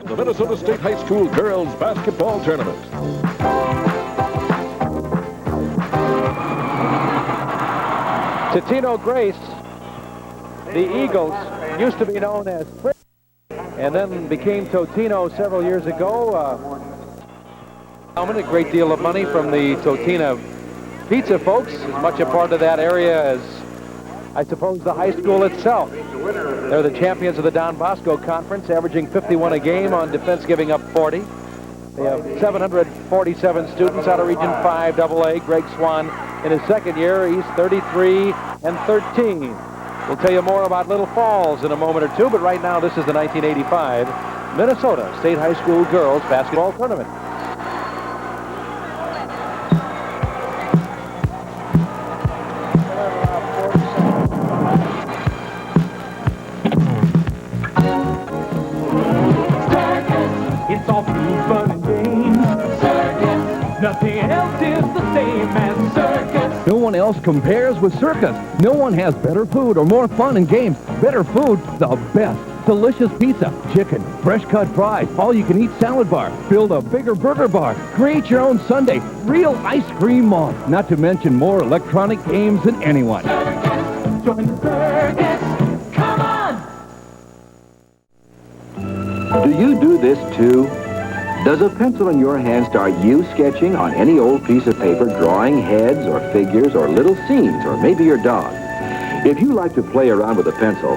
The Minnesota State High School Girls Basketball Tournament. Totino Grace, the Eagles, used to be known as Frick, and then became Totino several years ago. A great deal of money from the Totino pizza folks, as much a part of that area as, I suppose, the high school itself. They're the champions of the Don Bosco Conference, averaging 51 a game on defense, giving up 40. They have 747 students out of Region 5 AA. Greg Swan, in his second year, he's 33 and 13. We'll tell you more about Little Falls in a moment or two, but right now this is the 1985 Minnesota State High School Girls Basketball Tournament. It's all through fun and games. Circus. Nothing else is the same as circus. No one else compares with Circus. No one has better food or more fun and games. Better food, the best. Delicious pizza, chicken, fresh-cut fries, all-you-can-eat salad bar, build a bigger burger bar, create your own sundae, real ice cream mall, not to mention more electronic games than anyone. Circus. Join the circus. Come on. Do you do this too? Does a pencil in your hand start you sketching on any old piece of paper, drawing heads or figures or little scenes, or maybe your dog? If you like to play around with a pencil,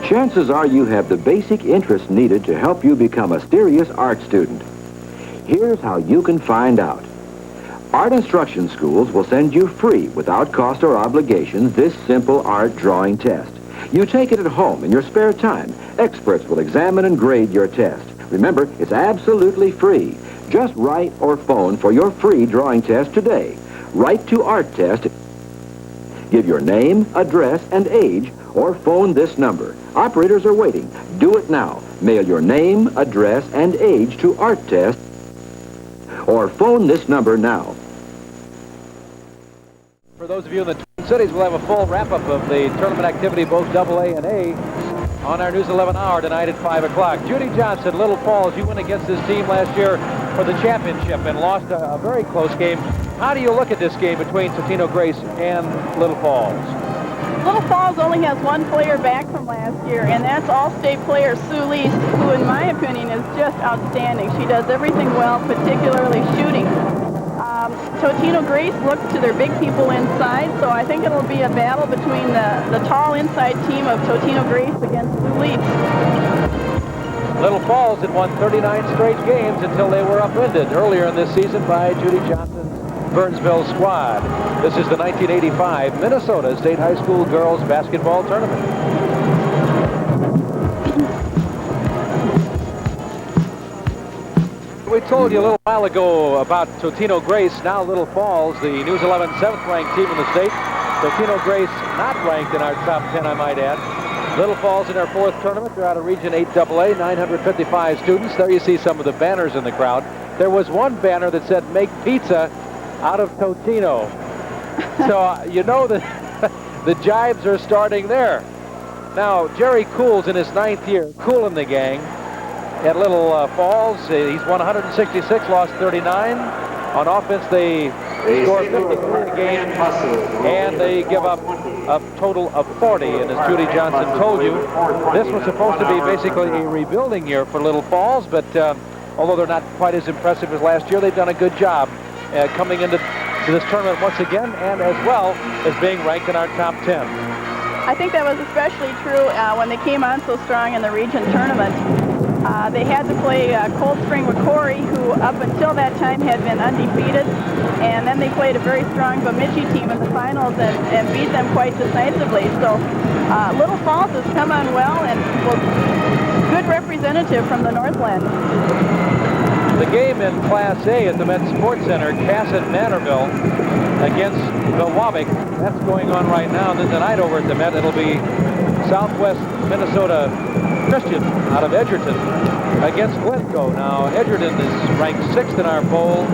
chances are you have the basic interest needed to help you become a serious art student. Here's how you can find out. Art instruction schools will send you free, without cost or obligation, this simple art drawing test. You take it at home in your spare time. Experts will examine and grade your test. Remember, it's absolutely free. Just write or phone for your free drawing test today. Write to Art Test. Give your name, address, and age, or phone this number. Operators are waiting. Do it now. Mail your name, address, and age to Art Test, or phone this number now. For those of you in the Twin Cities, we'll have a full wrap-up of the tournament activity, both AA and A, on our News 11 hour tonight at 5 o'clock. Judy Johnson, Little Falls, you went against this team last year for the championship and lost a very close game. How do you look at this game between Totino Grace and Little Falls? Little Falls only has one player back from last year, and that's All-State player Sue Least, who in my opinion is just outstanding. She does everything well, particularly shooting. Totino Grace looks to their big people inside, so I think it'll be a battle between the tall inside team of Totino Grace against Sue Least. Little Falls had won 39 straight games until they were upended earlier in this season by Judy Johnson's Burnsville squad. This is the 1985 Minnesota State High School Girls Basketball Tournament. We told you a little while ago about Totino Grace, now Little Falls, the News 11 7th-ranked team in the state. Totino Grace not ranked in our top 10, I might add. Little Falls in their fourth tournament. They're out of Region 8 AA, 955 students. There you see some of the banners in the crowd. There was one banner that said, "Make pizza out of Totino." So you know that the jibes are starting there. Now, Jerry Cool's in his 9th year, cooling the gang at Little Falls. He's won 166, lost 39. On offense, they score 53 a game, and they give up a total of 40. And as Judy Johnson told you, this was supposed to be basically a rebuilding year for Little Falls, but although they're not quite as impressive as last year, they've done a good job coming into this tournament once again, and as well as being ranked in our top 10. I think that was especially true when they came on so strong in the region tournament. They had to play Cold Spring McCory, who up until that time had been undefeated, and then they played a very strong Bemidji team in the finals and beat them quite decisively. So Little Falls has come on well and was a good representative from the Northland. The game in Class A at the Met Sports Center, Cassett Manorville against Milwaukee. That's going on right now. And then tonight over at the Met, it'll be Southwest Minnesota Christian out of Edgerton against Glencoe. Now, Edgerton is ranked 6th in our poll,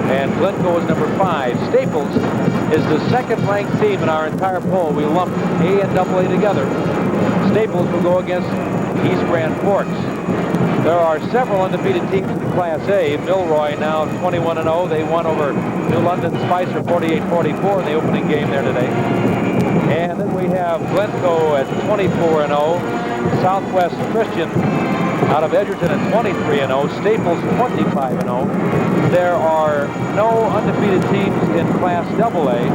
and Glencoe is number 5. Staples is the 2nd-ranked team in our entire poll. We lumped A and AA together. Staples will go against East Grand Forks. There are several undefeated teams in Class A. Milroy now 21-0. They won over New London Spicer 48-44 in the opening game there today. And then we have Glencoe at 24-0. Southwest Christian out of Edgerton at 23-0. Staples 25-0. There are no undefeated teams in Class AA.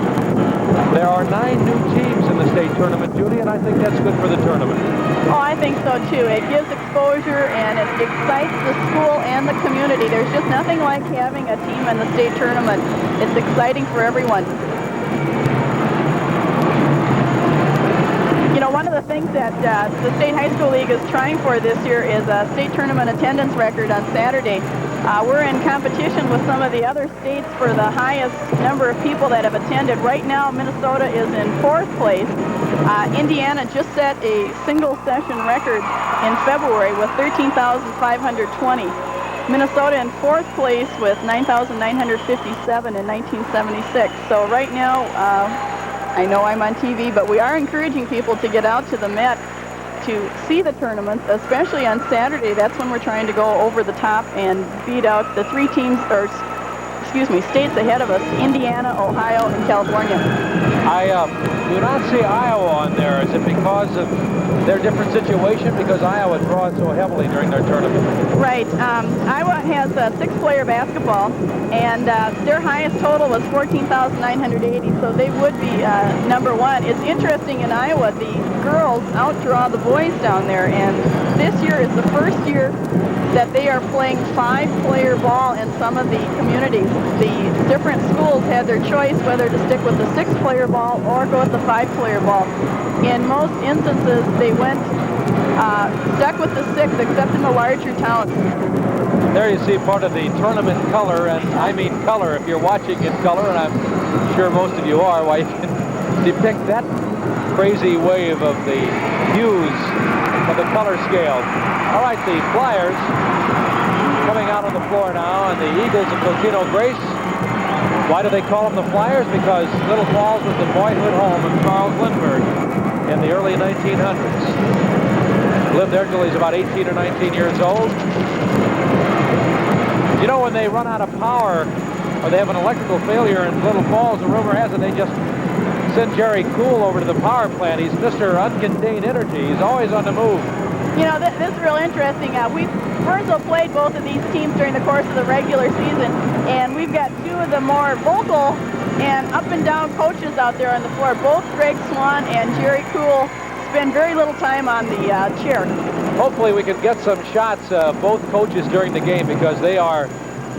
There are 9 new teams in the state tournament, Judy, and I think that's good for the tournament. Oh, I think so, too. It gives exposure, and it excites the school and the community. There's just nothing like having a team in the state tournament. It's exciting for everyone. You know, one of the things that the State High School League is trying for this year is a state tournament attendance record on Saturday. We're in competition with some of the other states for the highest number of people that have attended. Right now, Minnesota is in 4th place. Indiana just set a single session record in February with 13,520. Minnesota in 4th place with 9,957 in 1976. So right now, I know I'm on TV, but we are encouraging people to get out to the Met to see the tournaments, especially on Saturday. That's when we're trying to go over the top and beat out the 3 teams, or excuse me, states ahead of us: Indiana, Ohio, and California. I do not see Iowa on there. Is it because of their different situation? Because Iowa draws so heavily during their tournament. Right. Iowa has 6-player basketball, and their highest total was 14,980, so they would be number 1. It's interesting, in Iowa, the girls outdraw the boys down there, and this year is the first year that they are playing 5-player ball in some of the communities. The different schools had their choice whether to stick with the 6-player ball or go with the 5-player ball. In most instances, they went stuck with the 6, except in the larger towns. There you see part of the tournament color, and I mean color if you're watching in color, and I'm sure most of you are, why you can depict that crazy wave of the hues of the color scale. All right, the Flyers coming out on the floor now, and the Eagles of Totino Grace. Why do they call them the Flyers? Because Little Falls was the boyhood home of Charles Lindbergh in the early 1900s. Lived there till he's about 18 or 19 years old. You know, when they run out of power or they have an electrical failure in Little Falls, the rumor has it they just send Jerry Cool over to the power plant. He's Mr. Uncontained Energy. He's always on the move. You know, this is real interesting. Burnsville played both of these teams during the course of the regular season, and we've got 2 of the more vocal and up and down coaches out there on the floor. Both Greg Swan and Jerry Cool spend very little time on the chair. Hopefully we can get some shots of both coaches during the game, because they are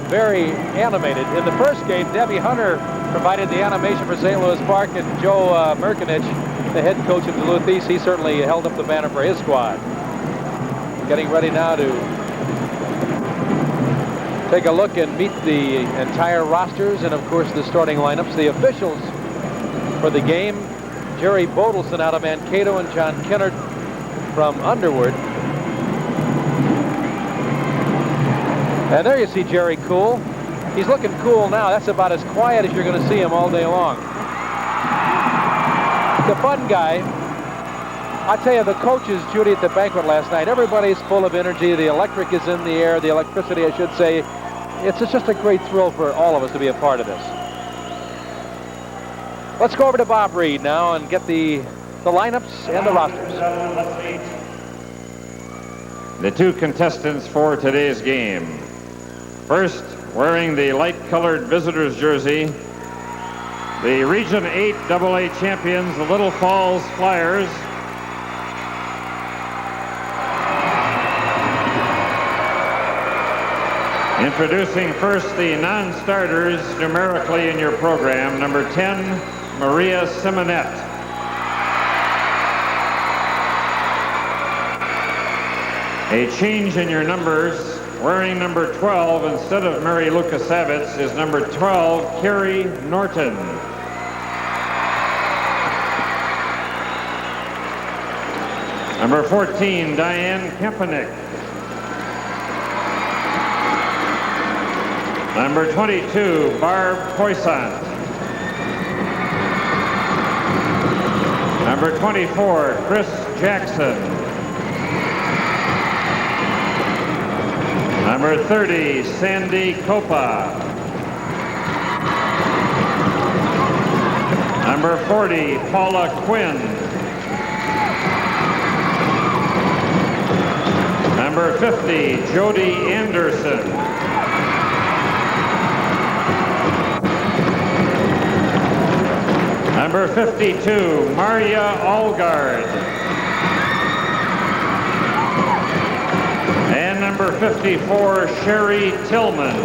very animated. In the first game, Debbie Hunter provided the animation for St. Louis Park, and Joe Merkinich, the head coach of Duluth East, he certainly held up the banner for his squad. Getting ready now to take a look and meet the entire rosters and, of course, the starting lineups. The officials for the game: Jerry Bodelson out of Mankato and John Kennard from Underwood. And there you see Jerry Cool. He's looking cool now. That's about as quiet as you're going to see him all day long. The fun guy. I tell you, the coaches, Judy, at the banquet last night, everybody's full of energy. The electric is in the air, the electricity, I should say. It's just a great thrill for all of us to be a part of this. Let's go over to Bob Reed now and get the lineups and the rosters. The 2 contestants for today's game. First, wearing the light-colored visitor's jersey, the Region 8 AA champions, the Little Falls Flyers. Introducing first the non-starters numerically in your program. Number 10, Maria Simonette. A change in your numbers. Wearing number 12 instead of Mary Lukasevitz is number 12, Carrie Norton. Number 14, Diane Kempenick. Number 22, Barb Poissant. Number 24, Chris Jackson. Number 30, Sandy Copa. Number 40, Paula Quinn. Number 50, Jody Anderson. Number 52, Maria Allgard. And number 54, Sherry Tillman.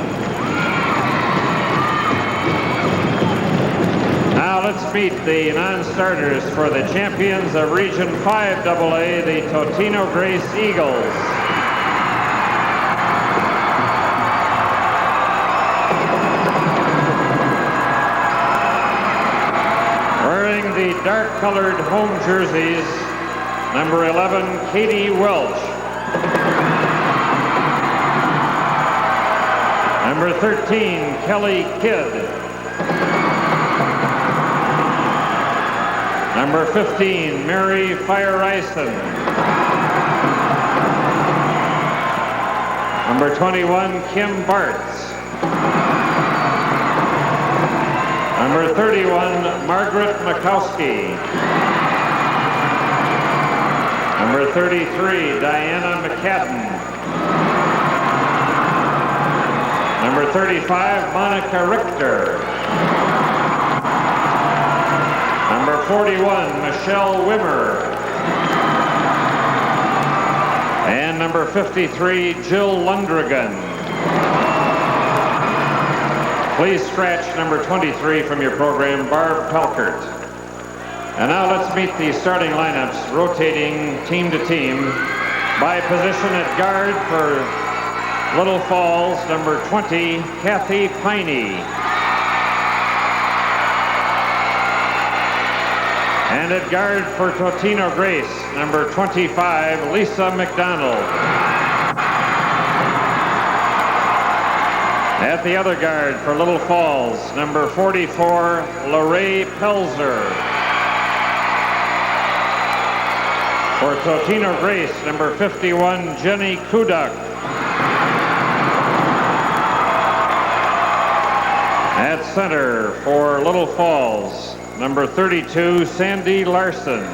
Now let's meet the non-starters for the champions of Region 5AA, the Totino Grace Eagles. Wearing the dark-colored home jerseys, number 11, Katie Welch. Number 13, Kelly Kidd. Number 15, Mary Fire-Ison. Number 21, Kim Bartz. Number 31, Margaret Makowski. Number 33, Diana McCadden. Number 35, Monica Richter. Number 41, Michelle Wimmer. And number 53, Jill Lundrigan. Please scratch number 23 from your program, Barb Pelkert. And now let's meet the starting lineups, rotating team to team. By position at guard for Little Falls, number 20, Kathy Piney. And at guard for Totino Grace, number 25, Lisa McDonald. At the other guard for Little Falls, number 44, Lorraine Pelzer. For Totino Grace, number 51, Jenny Kudak. At center for Little Falls, number 32, Sandy Larson.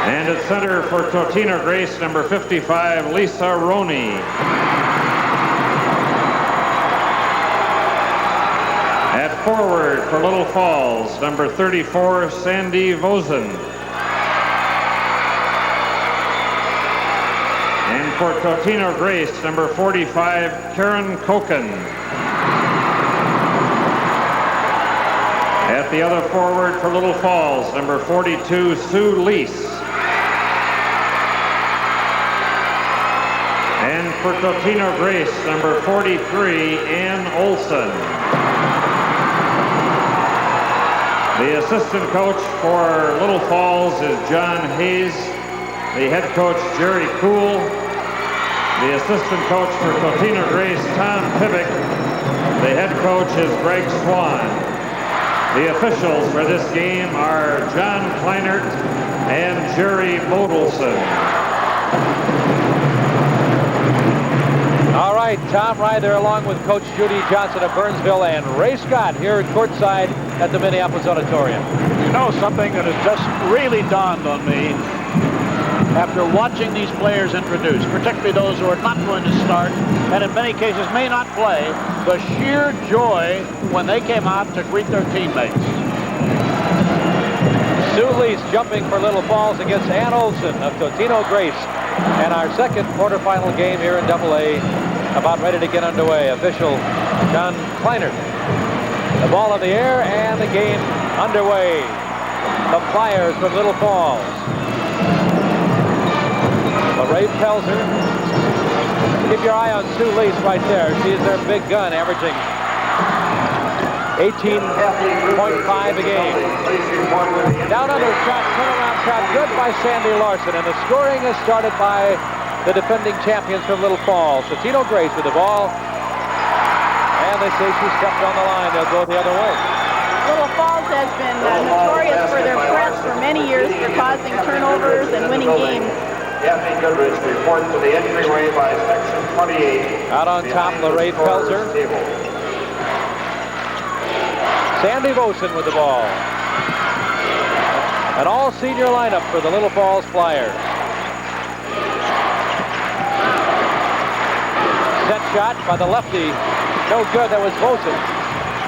And at center for Totino Grace, number 55, Lisa Roney. At forward for Little Falls, number 34, Sandy Vosen. And for Totino Grace, number 45, Karen Koken. At the other forward for Little Falls, number 42, Sue Lease. And for Totino Grace, number 43, Ann Olson. The assistant coach for Little Falls is John Hayes. The head coach, Jerry Kuhl. The assistant coach for Totino Grace, Tom Pivick. The head coach is Greg Swan. The officials for this game are John Kleinert and Jerry Modelson. All right, Tom Ryther along with Coach Judy Johnson of Burnsville and Ray Scott here at courtside at the Minneapolis Auditorium. You know, something that has just really dawned on me after watching these players introduced, particularly those who are not going to start and in many cases may not play, the sheer joy when they came out to greet their teammates. Sue Lease jumping for Little Falls against Ann Olson of Totino Grace. And our second quarterfinal game here in AA about ready to get underway. Official John Kleinert. The ball in the air and the game underway. The Flyers from Little Falls. Lorraine Pelzer. Keep your eye on Sue Lease right there. She is their big gun, averaging 18.5 a game. Down under shot, turnaround shot, good by Sandy Larson. And the scoring is started by the defending champions from Little Falls. Totino Grace with the ball. And they say she stepped on the line. They'll go the other way. Little Falls has been notorious for their press for many years for causing turnovers and winning games. Kathy Goodrich reports to the entryway by section 28. Out on top, Lorraine Pelzer. Sandy Vosen with the ball. An all-senior lineup for the Little Falls Flyers. Set shot by the lefty. No good. That was Vosen.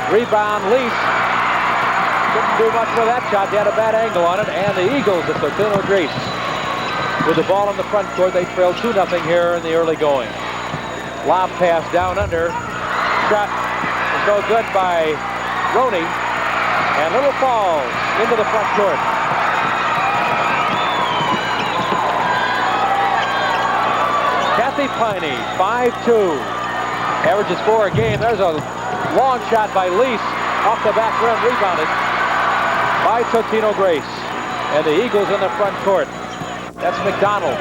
Rebound, Lease. Couldn't do much with that shot. They had a bad angle on it. And the Eagles at Totino Grace. With the ball in the front court, they trail 2-0 here in the early going. Lob pass down under. Shot is no good by Roney. And Little Falls into the front court. Kathy Piney, 5'2". Averages 4 a game. There's a long shot by Lease. Off the back rim, rebounded by Totino Grace. And the Eagles in the front court. That's McDonald.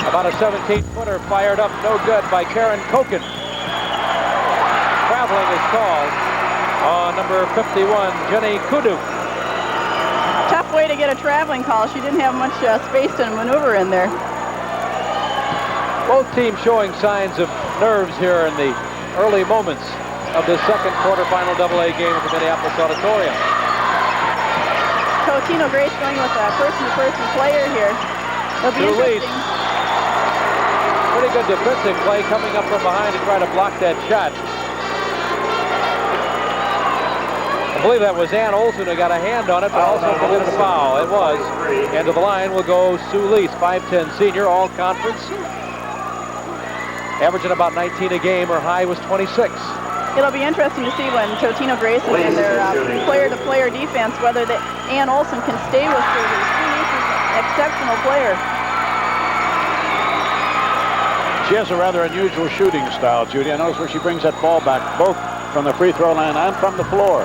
About a 17-footer fired up, no good by Karen Koken. Traveling is called on number 51, Jenny Kudu. Tough way to get a traveling call. She didn't have much space to maneuver in there. Both teams showing signs of nerves here in the early moments of the second quarterfinal AA game at the Minneapolis Auditorium. Totino Grace going with a person-to-person player here. It'll be interesting. Pretty good defensive play coming up from behind to try to block that shot. I believe that was Ann Olson who got a hand on it, but also committed a foul. It was. And to the line will go Sue Lease, 5'10" senior, all conference. Averaging about 19 a game. Her high was 26. It'll be interesting to see when Totino Grace is in their player-to-player defense, whether Ann Olson can stay with Sue Lease. Sue Lease is an exceptional player. She has a rather unusual shooting style, Judy. I notice where she brings that ball back, both from the free throw line and from the floor.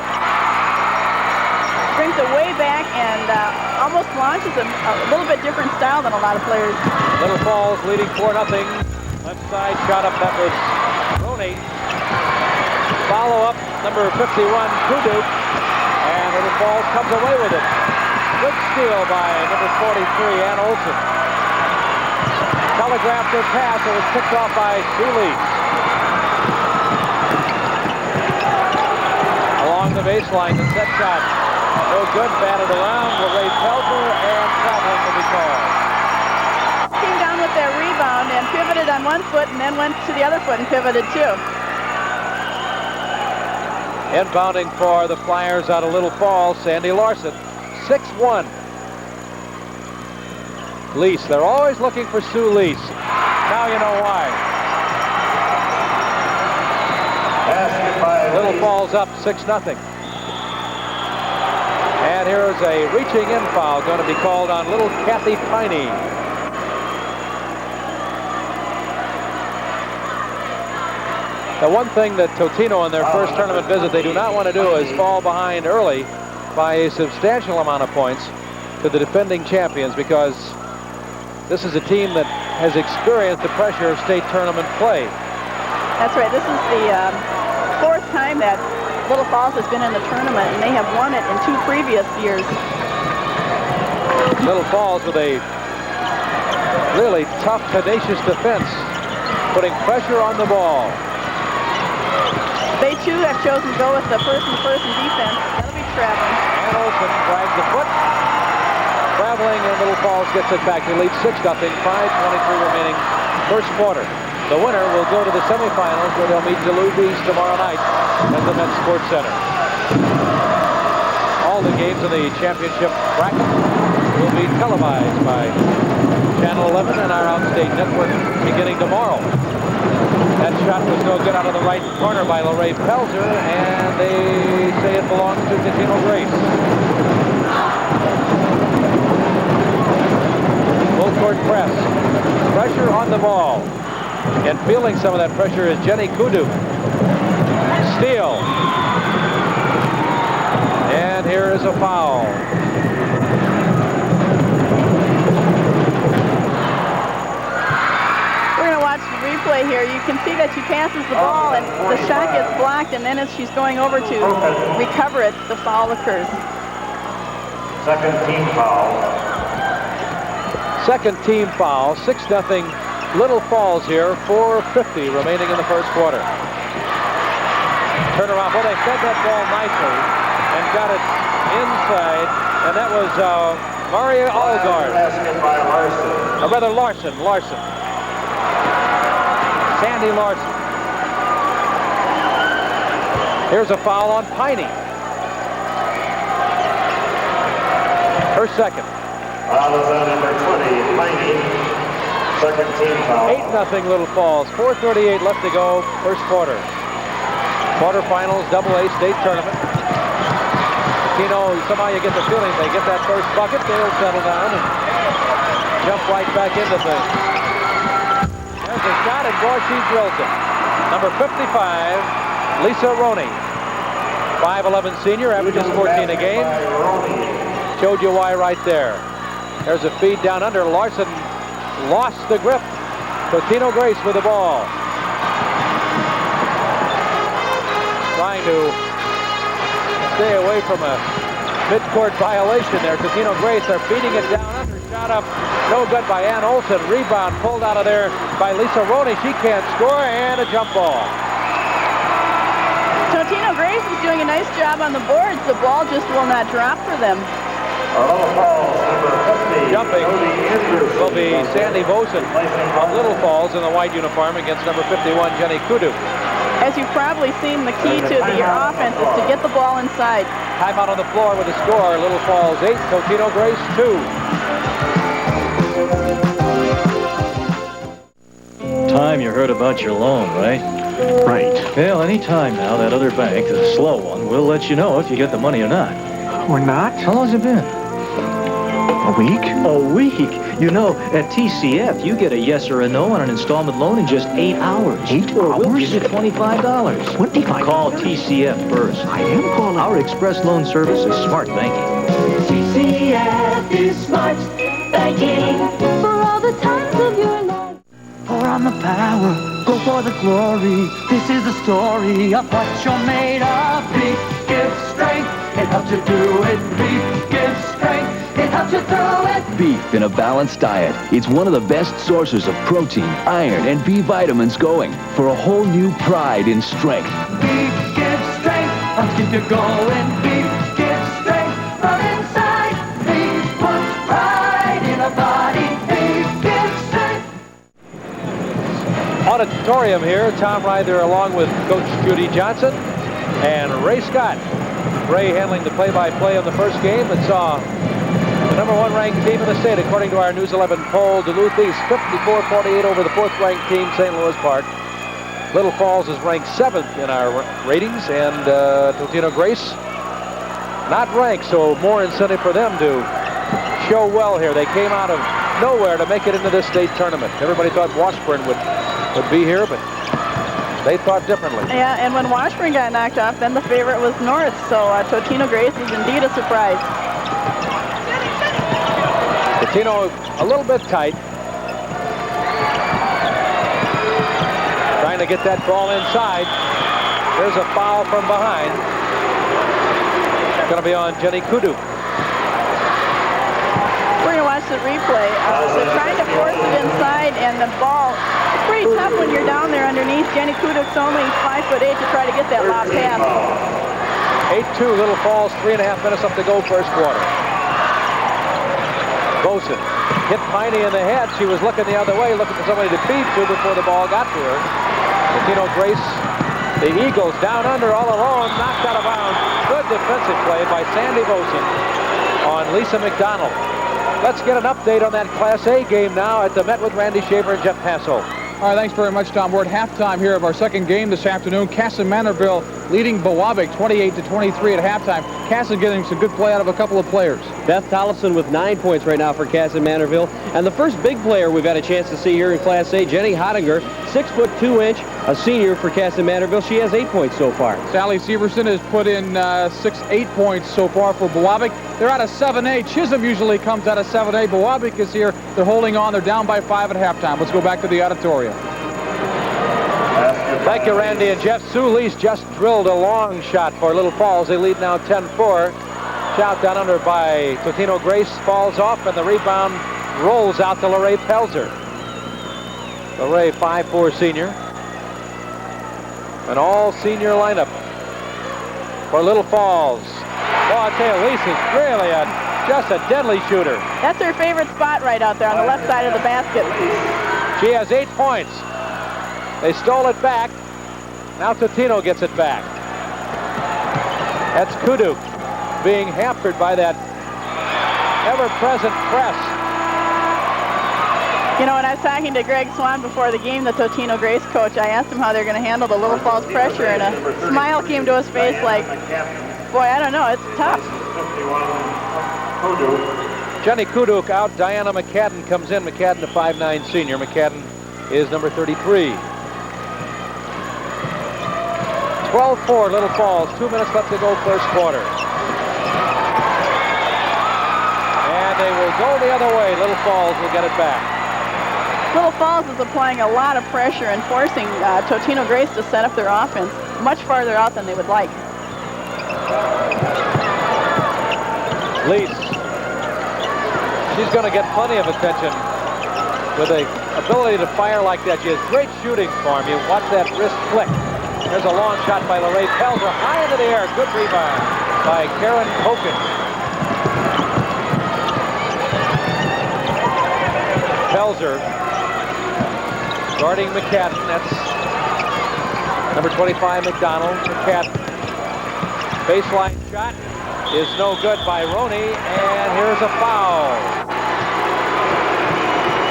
Brings it way back and almost launches a little bit different style than a lot of players. Little Falls leading 4-0. Left side shot up, that was Roney. Follow up, number 51, Kudu. And Little Falls comes away with it. Good steal by number 43, Ann Olson. Telegraphed her pass, it was picked off by Sue Lease. Along the baseline, the set shot. No good, batted around. Lorraine Pelzer, and traveling will be called. Came down with that rebound and pivoted on one foot and then went to the other foot and pivoted too. Inbounding for the Flyers out of Little Falls, Sandy Larson, 6'1". Lease, they're always looking for Sue Lease. Now you know why. Little Falls up 6-0. And here is a reaching in foul going to be called on little Kathy Piney. The one thing that Totino on their first tournament visit they do not want to do is fall behind early by a substantial amount of points to the defending champions, because this is a team that has experienced the pressure of state tournament play. That's right. This is the fourth time that Little Falls has been in the tournament, and they have won it in 2 previous years. Little Falls with a really tough, tenacious defense, putting pressure on the ball. They, too, have chosen to go with the person-to-person defense. That'll be traveling. Ann Olson drags the foot. Traveling, and Little Falls gets it back. They lead 6-0, 5:23 remaining first quarter. The winner will go to the semifinals, where they'll meet Duluth East tomorrow night at the Men's Sports Center. All the games in the championship bracket will be televised by Channel 11 and our Outstate Network beginning tomorrow. That shot was no good out of the right corner by Lorraine Pelzer, and they say it belongs to Totino Grace. Full court press. Pressure on the ball. And feeling some of that pressure is Jenny Kudu. Steal. And here is a foul. We're going to watch the replay here. You can see that she passes the ball and the shot gets blocked, and then as she's going over to recover it, the foul occurs. Second team foul. Second team foul, 6-0 Little Falls here, 4:50 remaining in the first quarter. Turnaround, well, they fed that ball nicely and got it inside, and that was Mario Allgaard. Or rather, Larson. Sandy Larson. Here's a foul on Piney. Her second. Foul is on number 20, Piney. Second team foul. 8-0 Little Falls. 4:38 left to go, first quarter. Quarterfinals, AA state tournament. Somehow you get the feeling they get that first bucket, they'll settle down and jump right back into things. There's a shot, and boy, she drills it. Number 55, Lisa Roney. 5'11" senior, averages 14 a game. Showed you why right there. There's a feed down under. Larson lost the grip. Totino Grace with the ball. Trying to stay away from a midcourt violation there. Totino Grace, they're feeding it down under. Shot up, no good by Ann Olson. Rebound pulled out of there by Lisa Roney. She can't score, and a jump ball. Totino Grace is doing a nice job on the boards. The ball just will not drop for them. Jumping will be Sandy Boson of Little Falls in the white uniform against number 51, Jenny Kudu. As you've probably seen, the key to your offense is to get the ball inside. Timeout on the floor with the score. Little Falls 8, Totino Grace 2. Time you heard about your loan, right? Right. Well, any time now, that other bank, the slow one, will let you know if you get the money or not. Or not? How long's it been? A week? A week? You know, at TCF, you get a yes or a no on an installment loan in just 8 hours. 8 Or hours? we'll give you $25. $25? Call TCF first. I am calling. Our express loan service is smart banking. TCF is smart banking for all the times of your life. Pour on the power, go for the glory. This is the story of what you're made of. Beef gives strength, it helps you do it. Beef gives strength, it helps you through it. Beef in a balanced diet. It's one of the best sources of protein, iron, and B vitamins going for a whole new pride in strength. Beef gives strength, helps keep you going. Beef gives strength from inside. Beef puts pride in a body. Beef gives strength. Auditorium here. Tom Ryther along with Coach Judy Johnson and Ray Scott. Ray handling the play-by-play on the first game that saw the number 1 ranked team in the state, according to our News 11 poll, Duluth East, 54-48 over the 4th ranked team, St. Louis Park. Little Falls is ranked 7th in our ratings, and Totino Grace not ranked, so more incentive for them to show well here. They came out of nowhere to make it into this state tournament. Everybody thought Washburn would be here, but they thought differently. Yeah, and when Washburn got knocked off, then the favorite was North, so Totino Grace is indeed a surprise. Totino a little bit tight. Trying to get that ball inside. There's a foul from behind. Going to be on Jenny Kudu. We're going to watch the replay. They're trying to force it inside, and the ball, it's pretty tough when you're down there underneath. Jenny Kuduk's only 5'8" to try to get that lob pass. 8-2 Little Falls, 3.5 minutes up to go first quarter. Boson hit Piney in the head. She was looking the other way, looking for somebody to feed to before the ball got to her. Totino Grace, the Eagles down under all alone, knocked out of bounds. Good defensive play by Sandy Boson on Lisa McDonald. Let's get an update on that Class A game now at the Met with Randy Shaver and Jeff Passo. All right, thanks very much, Tom. We're at halftime here of our second game this afternoon. Casson Manorville leading Bowabic 28-23 at halftime. Casson getting some good play out of a couple of players. Beth Tollefson with 9 points right now for Casson Manorville. And the first big player we've had a chance to see here in Class A, Jenny Hottinger, 6'2", a senior for Casson Manorville. She has 8 points so far. Sally Severson has put in 8 points so far for Bowabic. They're out of 7A. Chisholm usually comes out of 7A. Bowabic is here. They're holding on. They're down by 5 at halftime. Let's go back to the auditorium. Thank you, Randy and Jeff. Sue Lease just drilled a long shot for Little Falls. They lead now 10-4. Shot down under by Totino Grace falls off, and the rebound rolls out to LaRae Pelzer. LaRae, 5'4" senior. An all-senior lineup for Little Falls. Oh, I tell you, Lisa's really just a deadly shooter. That's her favorite spot right out there on the left side of the basket. She has 8 points. They stole it back. Now Totino gets it back. That's Kuduk being hampered by that ever-present press. You know, when I was talking to Greg Swan before the game, the Totino Grace coach, I asked him how they're going to handle the Little Falls pressure, and a smile came to his face like, boy, I don't know, it's tough. Jenny Kuduk out. Diana McCadden comes in. McCadden, a 5'9" senior. McCadden is number 33. 12-4 Little Falls. 2 minutes left to go first quarter. And they will go the other way. Little Falls will get it back. Little Falls is applying a lot of pressure and forcing Totino Grace to set up their offense much farther out than they would like. Lease. She's going to get plenty of attention with the ability to fire like that. She has great shooting form. You watch that wrist flick. There's a long shot by LaRae Pelzer. High into the air. Good rebound by Karen Hogan. Pelzer guarding McCadden. That's number 25, McDonald. McCadden. Baseline shot is no good by Roney, and here's a foul.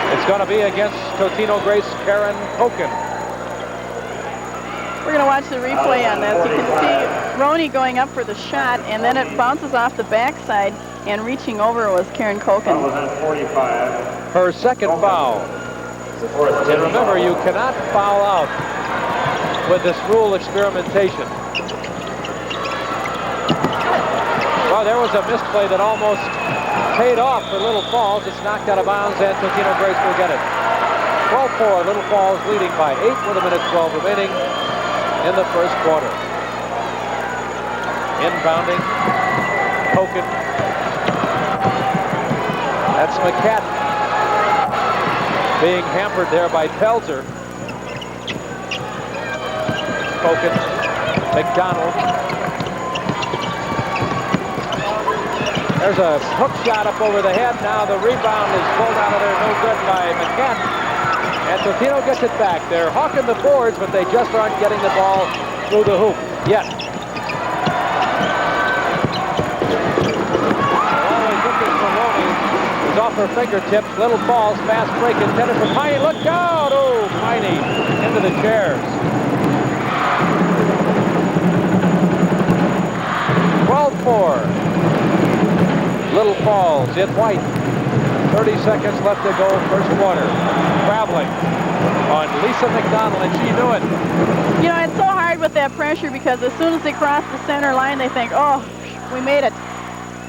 It's going to be against Totino Grace Karen Hogan. We're going to watch the replay on this. You can see Roney going up for the shot, and then it bounces off the backside, and reaching over was Karen Koken. Her second foul. And remember, you cannot foul out with this rule experimentation. Well, there was a misplay that almost paid off for Little Falls. It's knocked out of bounds, and Totino Grace will get it. 12-4, Little Falls leading by 8 with 1:12 remaining in the first quarter. Inbounding, Koken. That's McCadden. Being hampered there by Pelzer. Koken, McDonald. There's a hook shot up over the head. Now the rebound is pulled out of there. No good by McCadden. And Totino gets it back. They're hawking the boards, but they just aren't getting the ball through the hoop yet. Always looking for Roney. It's off her fingertips. Little Falls, fast break intended for Piney. Look out! Oh, Piney into the chairs. 12-4. Little Falls in white. 30 seconds left to go first quarter. Traveling on Lisa McDonald, and she knew it. You know, it's so hard with that pressure because as soon as they cross the center line, they think, oh, we made it.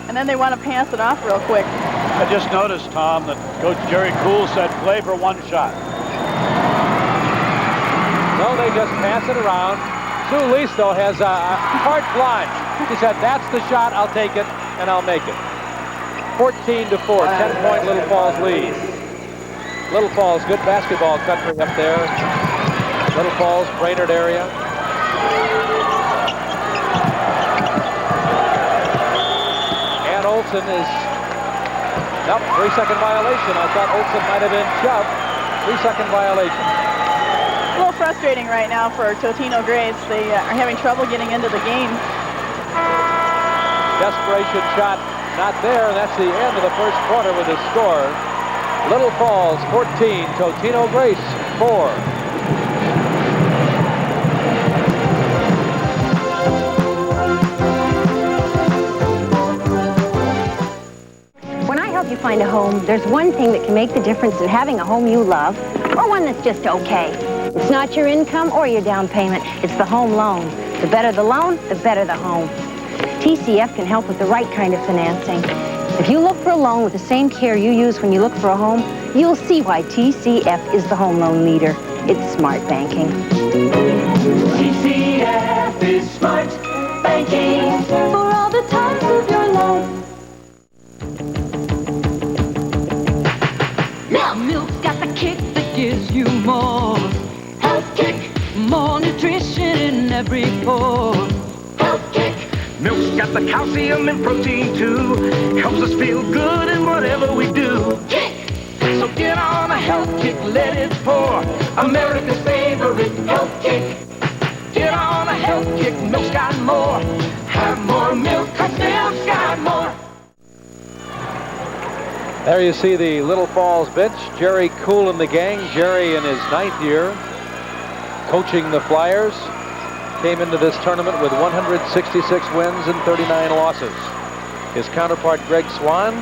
And then they want to pass it off real quick. I just noticed, Tom, that Coach Jerry Cool said play for one shot. No, they just pass it around. Sue Lease, though, has a carte blanche. She said, that's the shot, I'll take it, and I'll make it. 14-4, 10-point Little Falls lead. Little Falls, good basketball country up there. Little Falls, Brainerd area. And Olson is, nope, 3-second violation. I thought Olson might have been shoved. 3-second violation. A little frustrating right now for Totino Grace. They are having trouble getting into the game. Desperation shot. Not there, and that's the end of the first quarter with the score. Little Falls 14, Totino Grace 4. When I help you find a home, there's one thing that can make the difference in having a home you love, or one that's just okay. It's not your income or your down payment, it's the home loan. The better the loan, the better the home. TCF can help with the right kind of financing. If you look for a loan with the same care you use when you look for a home, you'll see why TCF is the home loan leader. It's smart banking. TCF is smart banking for all the times of your life. Milk. Milk's got the kick that gives you more. Health kick. More nutrition in every pore. Health kick. Milk's got the calcium and protein too. Helps us feel good in whatever we do. Kick. So get on a health kick, let it pour. America's favorite health kick. Get on a health kick, Milk's got more. Have more milk, 'cause Milk's got more. There you see the Little Falls bench. Jerry Cool and the gang. Jerry in his 9th year coaching the Flyers. Came into this tournament with 166 wins and 39 losses. His counterpart, Greg Swan,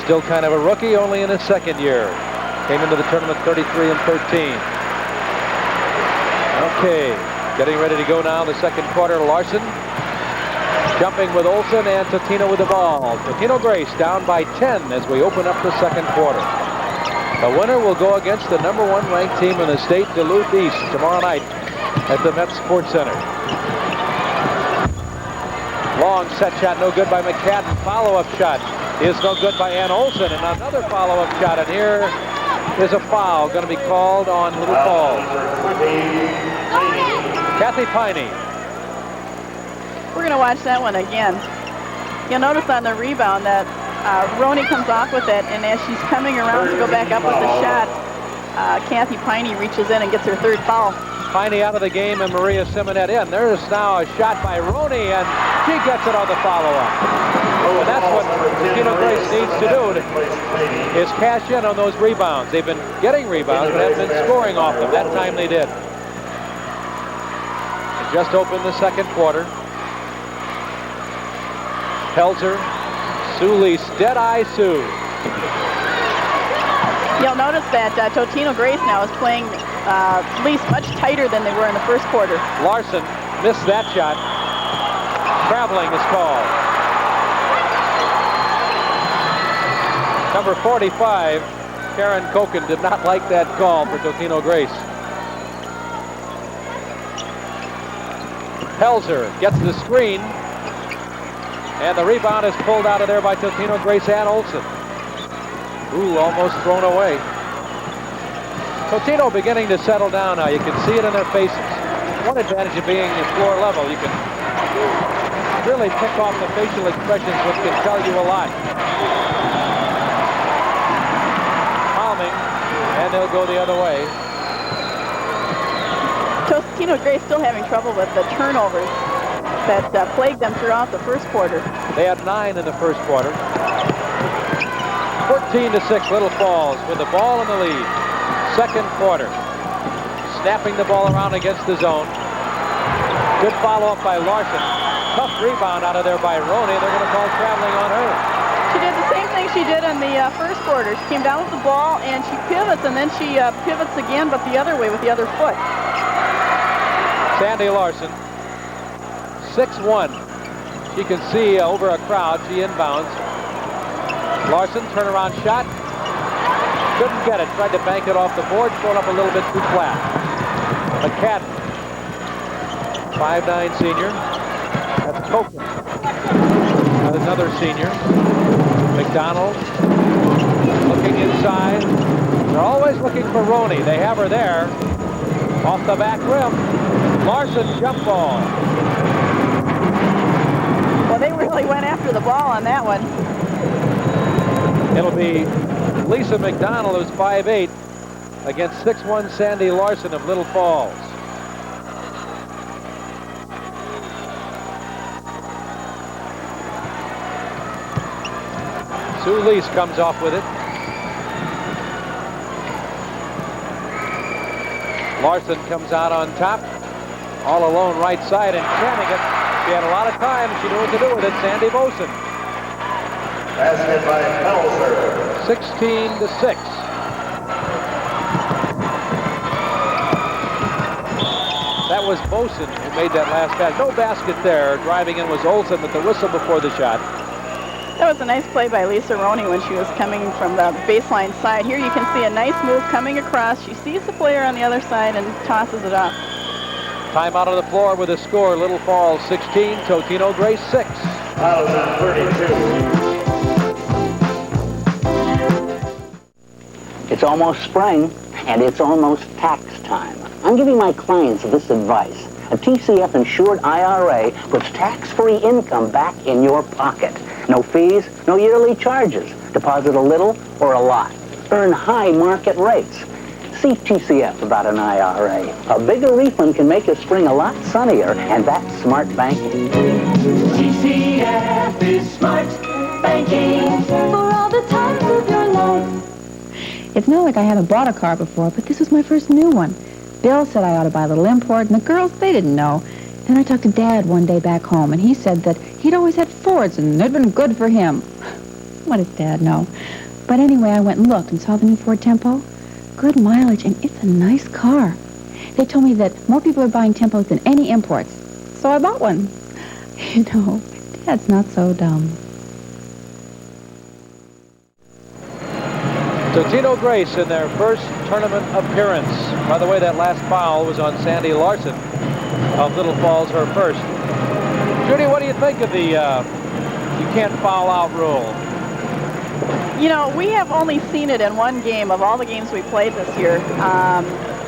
still kind of a rookie, only in his 2nd year. Came into the tournament 33 and 13. Okay, getting ready to go now, the 2nd quarter. Larson jumping with Olson and Totino with the ball. Totino Grace down by 10 as we open up the 2nd quarter. The winner will go against the #1 ranked team in the state, Duluth East, tomorrow night at the Met Sports Center. Long set shot, no good by McCadden. Follow-up shot is no good by Ann Olson, and another follow-up shot, and here is a foul going to be called on Little Falls. Kathy Piney. We're going to watch that one again. You'll notice on the rebound that Roney comes off with it, and as she's coming around to go back up with the shot, Kathy Piney reaches in and gets her 3rd foul. Piney out of the game and Maria Simonet in. There's now a shot by Roney, and she gets it on the follow-up. And that's what Totino Grace needs to do, is cash in on those rebounds. They've been getting rebounds, but haven't been scoring off them. That time they did. It just opened the 2nd quarter. Pelzer, Sue Lease, Dead-Eye Sue. You'll notice that Totino Grace now is playing Lease much tighter than they were in the 1st quarter. Larson missed that shot. Traveling is called. Number 45, Karen Koken, did not like that call for Totino Grace. Pelzer gets the screen, and the rebound is pulled out of there by Totino Grace and Olson. Ooh, almost thrown away. Totino beginning to settle down now. You can see it in their faces. One advantage of being at floor level, you can really pick off the facial expressions, which can tell you a lot. Palming, and they'll go the other way. Totino Grace still having trouble with the turnovers that plagued them throughout the 1st quarter. They had 9 in the 1st quarter. 14-6, Little Falls with the ball in the lead. 2nd quarter. Snapping the ball around against the zone. Good follow-up by Larson. Tough rebound out of there by Roney. They're going to call traveling on her. She did the same thing she did in the 1st quarter. She came down with the ball, and she pivots, and then she pivots again, but the other way with the other foot. Sandy Larson, 6'1". She can see over a crowd. She inbounds. Larson, turnaround shot. Couldn't get it. Tried to bank it off the board. Thrown up a little bit too flat. McCadden, 5'9" senior. That's Copeland. Another senior. McDonald looking inside. They're always looking for Roney. They have her there. Off the back rim. Larson jump ball. Well, they really went after the ball on that one. It'll be Lisa McDonald, who's 5'8", against 6'1" Sandy Larson of Little Falls. Sue Lease comes off with it. Larson comes out on top. All alone right side and jamming it. She had a lot of time. She knew what to do with it. Sandy Boson. Basket by Pelzer. 16-6. That was Boson who made that last pass. No basket there. Driving in was Olson with the whistle before the shot. That was a nice play by Lisa Roney when she was coming from the baseline side. Here you can see a nice move coming across. She sees the player on the other side and tosses it off. Time out on the floor with a score. Little Falls 16, Totino Grace 6. 32. It's almost spring, and it's almost tax time. I'm giving my clients this advice. A TCF insured IRA puts tax-free income back in your pocket. No fees, no yearly charges. Deposit a little or a lot. Earn high market rates. See TCF about an IRA. A bigger refund can make your spring a lot sunnier, and that's smart banking. TCF is smart banking for all the times of your life. It's not like I haven't bought a car before, but this was my first new one. Bill said I ought to buy a little import, and the girls, they didn't know. Then I talked to Dad one day back home, and he said that he'd always had Fords, and they'd been good for him. What does Dad know? But anyway, I went and looked and saw the new Ford Tempo. Good mileage, and it's a nice car. They told me that more people are buying Tempos than any imports. So I bought one. You know, Dad's not so dumb. Totino Grace in their first tournament appearance. By the way, that last foul was on Sandy Larson of Little Falls, her first. Judy, what do you think of the you can't foul out rule? You know, we have only seen it in one game of all the games we played this year,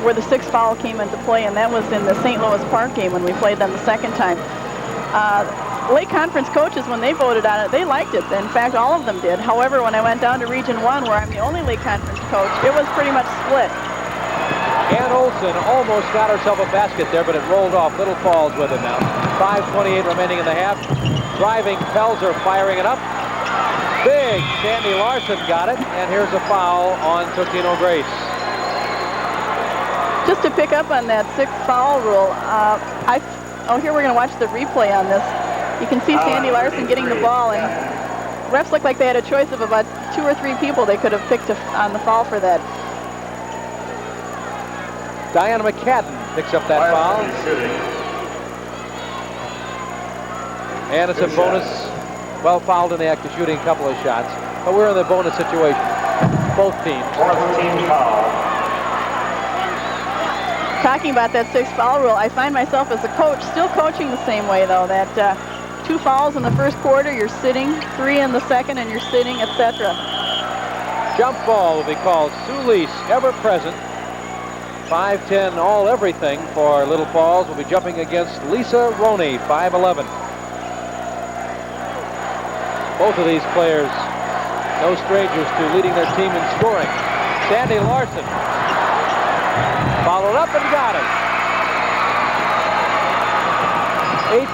where the sixth foul came into play, and that was in the St. Louis Park game when we played them the second time. Lake Conference coaches, when they voted on it, they liked it. In fact, all of them did. However, when I went down to Region 1, where I'm the only Lake Conference coach, it was pretty much split. Ann Olson almost got herself a basket there, but it rolled off. Little Falls with it now. 5:28 remaining in the half. Driving Pelzer, firing it up. Big Sandy Larson got it, and here's a foul on Totino Grace. Just to pick up on that sixth foul rule, here we're going to watch the replay on this. You can see Sandy Larson getting the ball, and refs look like they had a choice of about 2 or 3 people they could have picked on the foul for that. Diana McCadden picks up that foul. And it's a bonus. Well, fouled in the act of shooting a couple of shots. But we're in the bonus situation. Both teams. Team foul. Talking about that sixth foul rule, I find myself as a coach still coaching the same way, though, that 2 fouls in the first quarter, you're sitting, 3 in the second, and you're sitting, etc. Jump ball will be called. Sue Lease, ever present. 5'10", all everything for Little Falls, will be jumping against Lisa Roney, 5'11". Both of these players, no strangers to leading their team in scoring. Sandy Larson followed up and got it.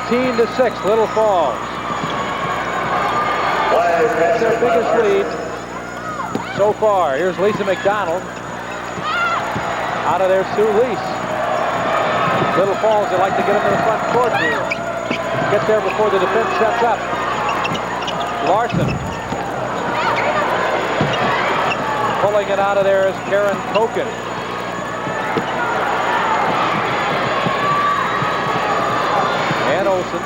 18-6, Little Falls. That's their biggest lead so far. Here's Lisa McDonald. Out of there, Sue Lease. Little Falls, they like to get into the front court here. Get there before the defense sets up. Larson. Pulling it out of there is Karen Koken. Ann Olson.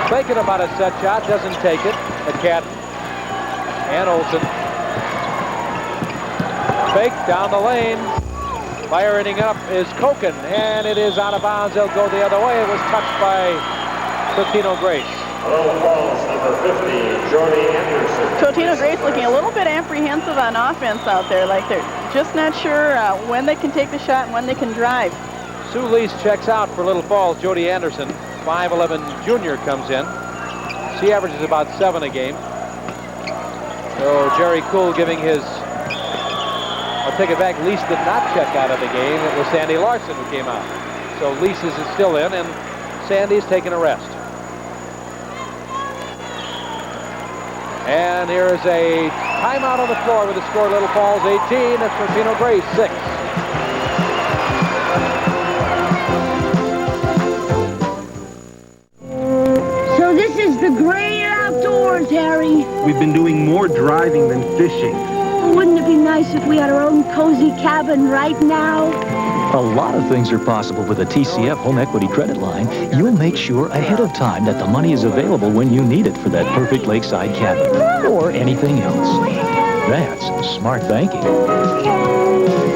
Thinking about a set shot, doesn't take it. McCadden. Ann Olson. Fake down the lane. Firing it up is Koken, and it is out of bounds. They'll go the other way. It was touched by Totino Grace. Little Falls, number 50, Jordy Anderson. Totino Grace looking a little bit apprehensive on offense out there, like they're just not sure when they can take the shot and when they can drive. Sue Lease checks out for Little Falls. Jody Anderson, 5'11" junior, comes in. She averages about 7 a game. So Jerry Kuhl giving his... I'll take it back. Lease did not check out of the game. It was Sandy Larson who came out. So Lease is still in, and Sandy's taking a rest. And here is a timeout on the floor with the score Little Falls 18. That's Totino Grace 6. So this is the great outdoors, Harry. We've been doing more driving than fishing. Wouldn't it be nice if we had our own cozy cabin right now? A lot of things are possible with a TCF home equity credit line. You'll make sure ahead of time that the money is available when you need it for that perfect lakeside cabin or anything else. That's smart banking.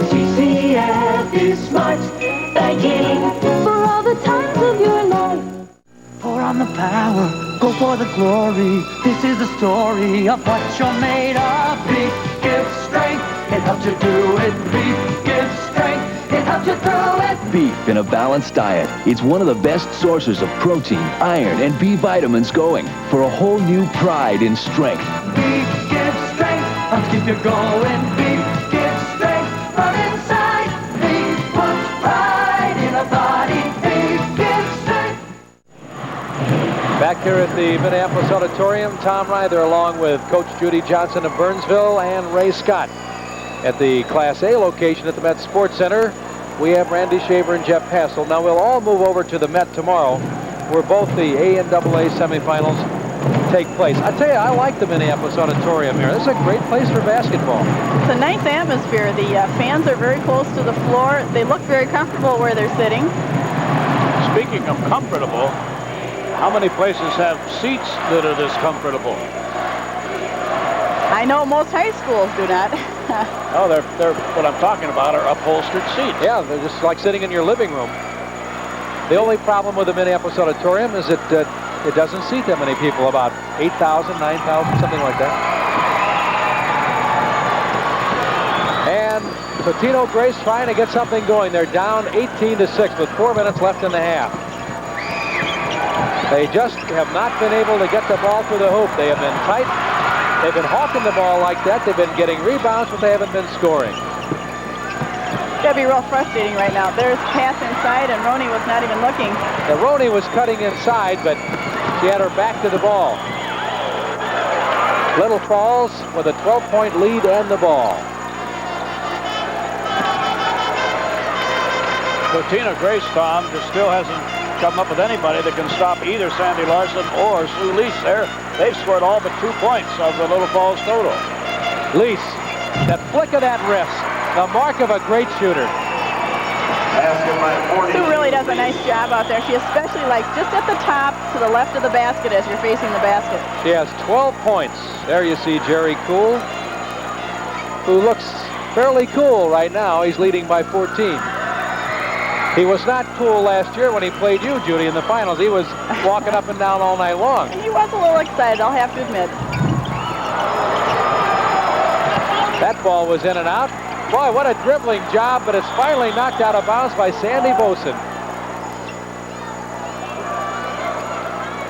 TCF is smart banking for all the times of your life. Pour on the power, go for the glory. This is the story of what you're made of. Beef gives strength, it helps you do it. Beef gives strength, it helps you through it. Beef in a balanced diet. It's one of the best sources of protein, iron, and B vitamins going for a whole new pride in strength. Beef gives strength, helps keep you going. Beef gives strength from inside. Beef puts pride in a body. Beef gives strength. Back here at the Minneapolis Auditorium, Tom Ryther along with Coach Judy Johnson of Burnsville and Ray Scott. At the Class A location at the Met Sports Center, we have Randy Shaver and Jeff Hassel. Now we'll all move over to the Met tomorrow, where both the A and AA semifinals take place. I tell you, I like the Minneapolis Auditorium here. This is a great place for basketball. It's a nice atmosphere. The fans are very close to the floor. They look very comfortable where they're sitting. Speaking of comfortable, how many places have seats that are this comfortable? I know most high schools do not. Oh, they're what I'm talking about are upholstered seats. Yeah, they're just like sitting in your living room. The only problem with the Minneapolis Auditorium is that it doesn't seat that many people, about 8,000, 9,000, something like that. And Totino Grace trying to get something going. They're down 18-6 with 4 minutes left in the half. They just have not been able to get the ball to the hoop. They have been tight. They've been hawking the ball like that. They've been getting rebounds, but they haven't been scoring. It's gotta be real frustrating right now. There's pass inside, and Roney was not even looking. Now, Roney was cutting inside, but she had her back to the ball. Little Falls with a 12-point lead and the ball. Totino Grace, Tom, just still hasn't come up with anybody that can stop either Sandy Larson or Sue Lease there. They've scored all but 2 points of the Little Falls total. Lease, that flick of that wrist, the mark of a great shooter. Sue really does a nice job out there. She especially likes just at the top to the left of the basket as you're facing the basket. She has 12 points. There you see Jerry Cool, who looks fairly cool right now. He's leading by 14. He was not cool last year when he played you, Judy, in the finals. He was walking up and down all night long. He was a little excited, I'll have to admit. That ball was in and out. Boy, what a dribbling job, but it's finally knocked out of bounds by Sandy Boson.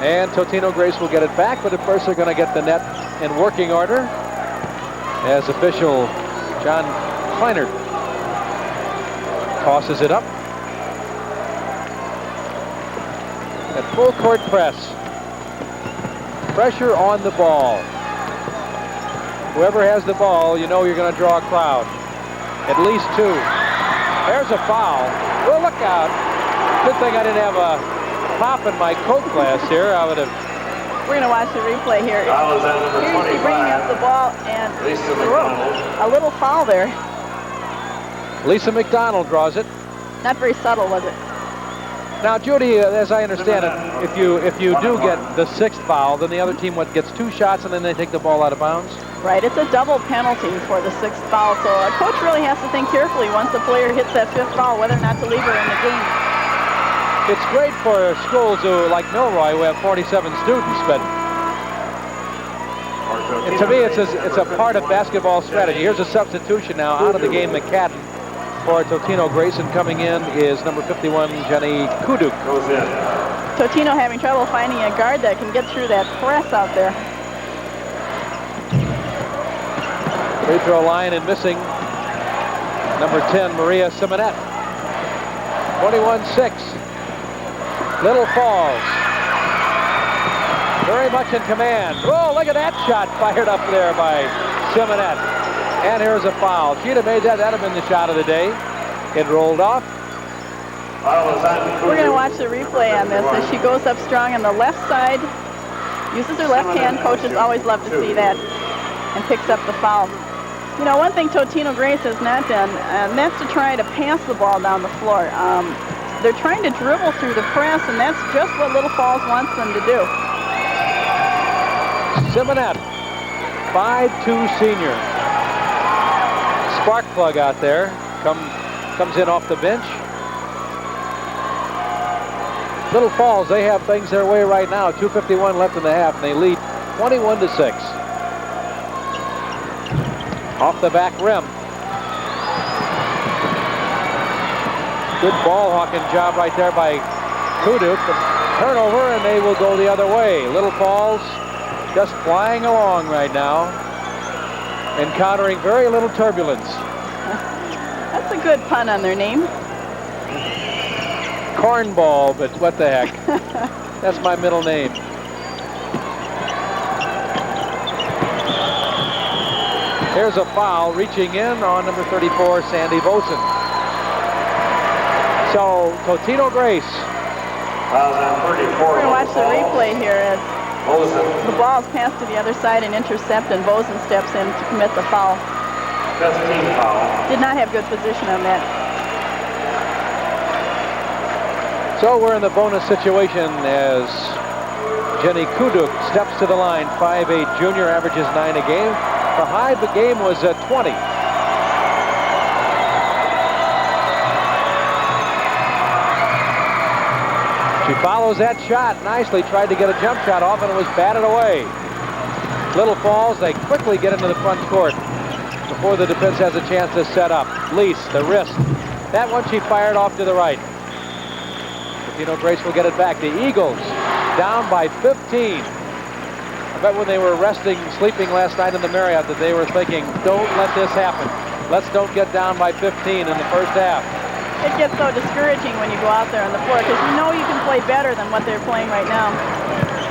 And Totino Grace will get it back, but at first they're going to get the net in working order as official John Kleinert tosses it up. At full court press. Pressure on the ball. Whoever has the ball, you know you're going to draw a crowd. At least 2. There's a foul. Well, look out. Good thing I didn't have a pop in my Coke glass here. I would have. We're going to watch the replay here. Here's she bringing up the ball, and a little foul there. Lisa McDonald draws it. Not very subtle, was it? Now, Judy, as I understand it, if you do get the 6th foul, then the other team gets 2 shots, and then they take the ball out of bounds? Right, it's a double penalty for the 6th foul, so a coach really has to think carefully once the player hits that 5th foul, whether or not to leave her in the game. It's great for schools like Milroy, who have 47 students, but to me, it's a part of basketball strategy. Here's a substitution now out of the game, McCadden. For Totino Grayson coming in is number 51, Jenny Kuduk. Totino having trouble finding a guard that can get through that press out there. Free throw line and missing. Number 10, Maria Simonet. 21-6. Little Falls. Very much in command. Oh, look at that shot fired up there by Simonet. And here's a foul. She'd have made that. That'd have been the shot of the day. It rolled off. We're going to watch the replay on this as she goes up strong on the left side. Uses her left hand. Coaches always love to see that. And picks up the foul. You know, one thing Totino Grace has not done, and that's to try to pass the ball down the floor. They're trying to dribble through the press, and that's just what Little Falls wants them to do. Simonet, 5'2" senior. Spark plug out there. Comes in off the bench. Little Falls, they have things their way right now. 2:51 left in the half, and they lead 21-6. Off the back rim. Good ball hawking job right there by Kuduk. Turnover, and they will go the other way. Little Falls just flying along right now, encountering very little turbulence. That's a good pun on their name. Cornball, but what the heck? That's my middle name. Here's a foul reaching in on number 34, Sandy Boson. So, Totino Grace. We're going to watch the replay here as the ball's passed to the other side and intercept, and Boson steps in to commit the foul. That's team foul. Did not have good position on that. So we're in the bonus situation as Jenny Kuduk steps to the line. 5'8" junior, averages 9 a game. The high of the game was 20. She follows that shot nicely, tried to get a jump shot off, and it was batted away. Little Falls, they quickly get into the front court before the defense has a chance to set up. Lease, the wrist. That one she fired off to the right. Totino Grace will get it back. The Eagles down by 15. I bet when they were resting, sleeping last night in the Marriott that they were thinking, don't let this happen. Let's don't get down by 15 in the first half. It gets so discouraging when you go out there on the floor because you know you can play better than what they're playing right now.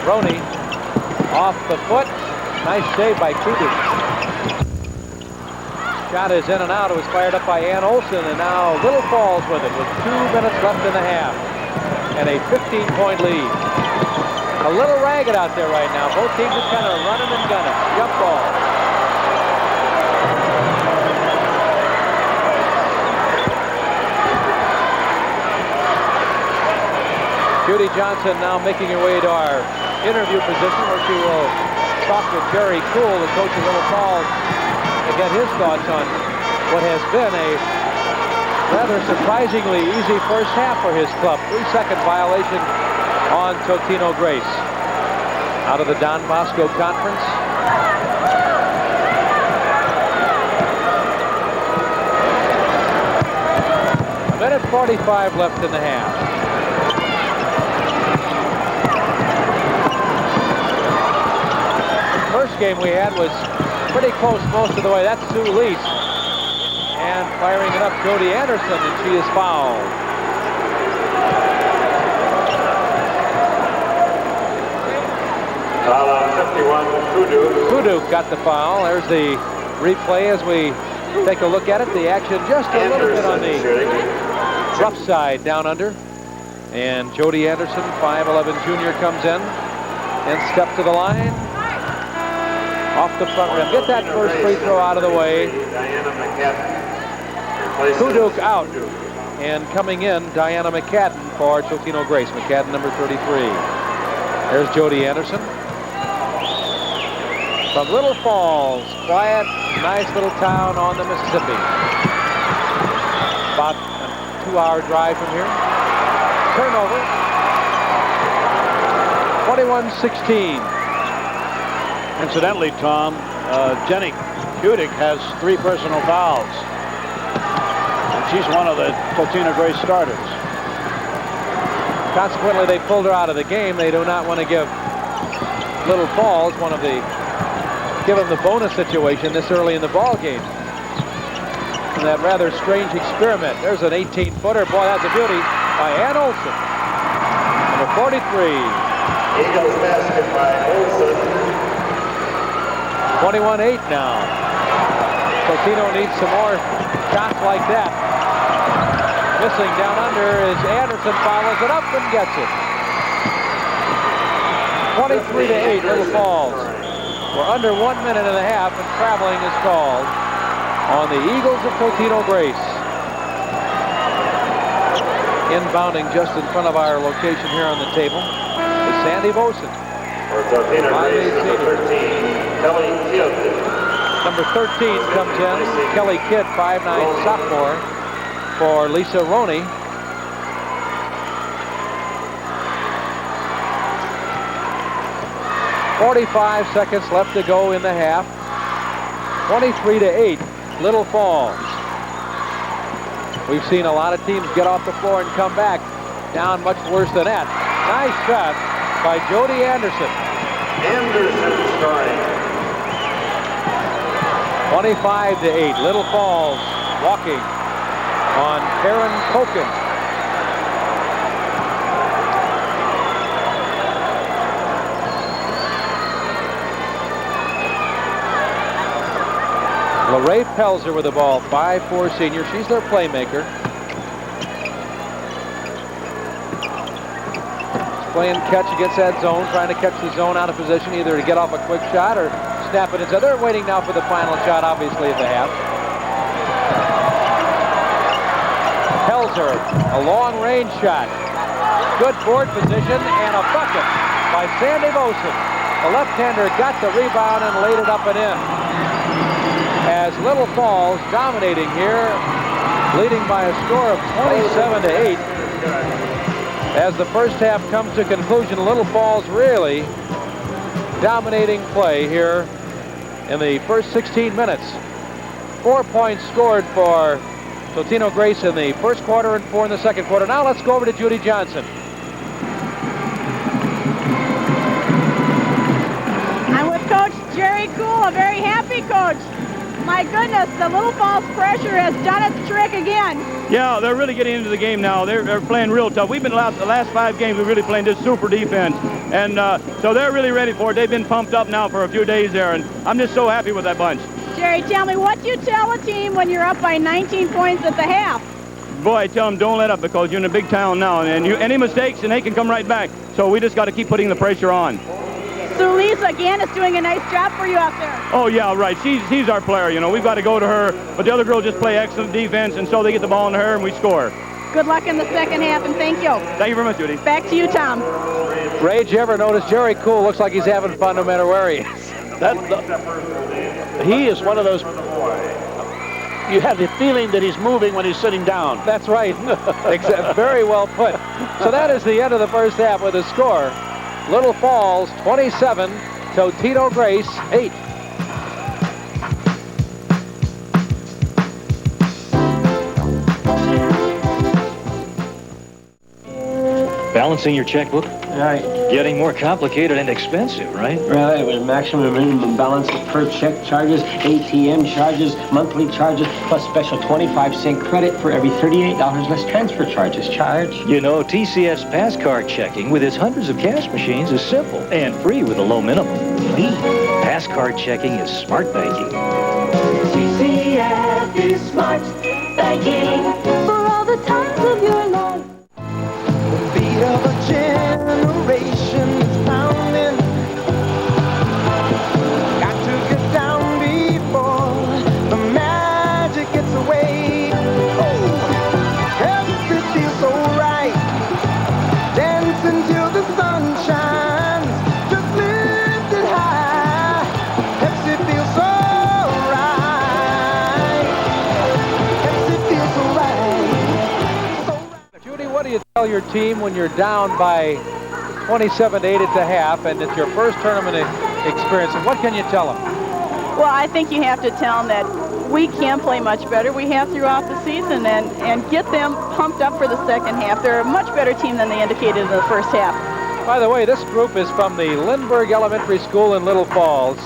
Roney off the foot. Nice save by Kuduk. Shot is in and out. It was fired up by Ann Olson, and now Little Falls with it with 2 minutes left in the half and a 15-point lead. A little ragged out there right now. Both teams just kind of running and gunning. Jump ball. Judy Johnson now making her way to our interview position where she will talk to Jerry Cool, the coach of Little Falls, to get his thoughts on what has been a rather surprisingly easy first half for his club. 3-second violation on Totino Grace. Out of the Don Bosco Conference. A minute 45 left in the half. First game we had was pretty close most of the way. That's Sue Lease. And firing it up, Jody Anderson, and she is fouled. Foul on 51, Kuduk. Kuduk got the foul. There's the replay as we take a look at it. The action just a little bit on the rough side down under. And Jody Anderson, 5'11" junior, comes in and steps to the line. Off the front rim. Get that first free throw out of the way. Kuduk out. And coming in, Diana McCadden for Totino Grace. McCadden, number 33. There's Jody Anderson. From Little Falls, quiet, nice little town on the Mississippi. About a 2-hour drive from here. Turnover. 21-16. Incidentally, Tom, Jenny Kuduk has 3 personal fouls. And she's one of the Totino Grace starters. Consequently, they pulled her out of the game. They do not want to give Little Falls give them the bonus situation this early in the ball game. And that rather strange experiment. There's an 18-footer. Boy, that's a beauty by Ann Olson. Number 43. Eagles basket by Olson. 21-8 now. Totino needs some more shots like that. Missing down under is Anderson, follows it up and gets it. 23-8, Little Falls. We're under 1 minute and a half, and traveling is called on the Eagles of Totino Grace. Inbounding just in front of our location here on the table is Sandy Boson. For Totino Grace, number 13, Kelly Kidd. Number 13 comes in, Kelly Kidd, 5'9" sophomore for Lisa Roney. 45 seconds left to go in the half. 23-8, Little Falls. We've seen a lot of teams get off the floor and come back down much worse than that. Nice shot by Jody Anderson. Anderson scoring. 25-8, Little Falls walking on Karen Koken. LaRae Pelzer with the ball, 5'4" senior. She's their playmaker. She's playing catch against that zone, trying to catch the zone out of position, either to get off a quick shot or snap it inside. They're waiting now for the final shot, obviously, at the half. Pelzer, a long-range shot. Good board position and a bucket by Sandy Boson. The left-hander got the rebound and laid it up and in. As Little Falls dominating here, leading by a score of 27-8. As the first half comes to conclusion, Little Falls really dominating play here in the first 16 minutes. 4 points scored for Totino Grace in the first quarter and 4 in the second quarter. Now let's go over to Judy Johnson. I'm with Coach Jerry Cool, a very happy coach. My goodness, the Little Falls pressure has done its trick again. Yeah, they're really getting into the game now. They're playing real tough. We've been the last 5 games, we're really playing this super defense. And so they're really ready for it. They've been pumped up now for a few days there, and I'm just so happy with that bunch. Jerry, tell me, what do you tell a team when you're up by 19 points at the half? Boy, I tell them don't let up because you're in a big town now, and any mistakes and they can come right back. So we just got to keep putting the pressure on. So Lisa, again, is doing a nice job for you out there. Oh, yeah, right. She's our player, you know. We've got to go to her. But the other girls just play excellent defense, and so they get the ball into her, and we score. Good luck in the second half, and thank you. Thank you very much, Judy. Back to you, Tom. Ray, did you ever notice Jerry Cool looks like he's having fun no matter where he is? He is one of those... You have the feeling that he's moving when he's sitting down. That's right. Very well put. So that is the end of the first half with a score. Little Falls 27, Totino Grace 8. Balancing your checkbook? Right. Getting more complicated and expensive, right? Right, with maximum and minimum balance of per check charges, ATM charges, monthly charges, plus special 25-cent credit for every $38 less transfer charges charged. You know, TCF's pass card checking with its hundreds of cash machines is simple and free with a low minimum. Free? Pass card checking is smart banking. TCF is smart banking for all the times of your life. The beat of a generation is pounding. Got to get down before the magic gets away. Oh, Pepsi feels so right. Dancing till the sun shines. Just lift it high. Pepsi feels so right. Pepsi feels so right. Judy, what do you tell your team when you're down by 27-8 at the half and it's your first tournament experience? And what can you tell them? Well, I think you have to tell them that we can play much better. We have throughout the season, and get them pumped up for the second half. They're a much better team than they indicated in the first half. By the way, this group is from the Lindbergh Elementary School in Little Falls,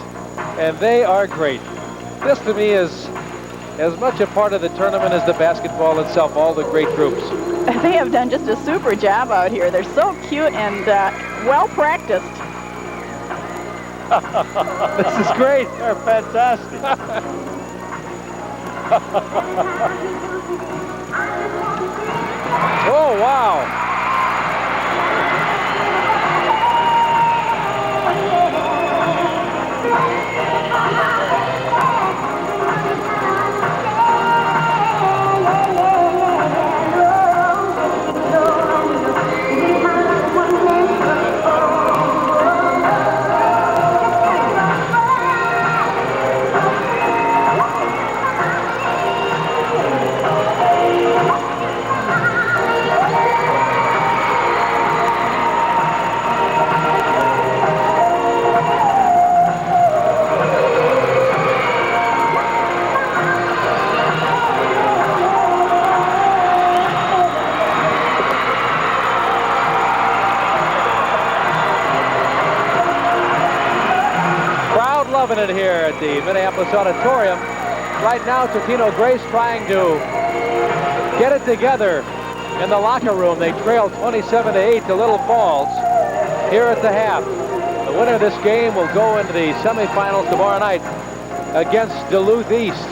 and they are great. This, to me, is as much a part of the tournament as the basketball itself, all the great groups. They have done just a super job out here. They're so cute and well practiced. This is great. They're fantastic. Oh, wow. loving it here at the Minneapolis Auditorium. Right now, Totino Grace trying to get it together in the locker room. They trail 27-8 to Little Falls here at the half. The winner of this game will go into the semifinals tomorrow night against Duluth East.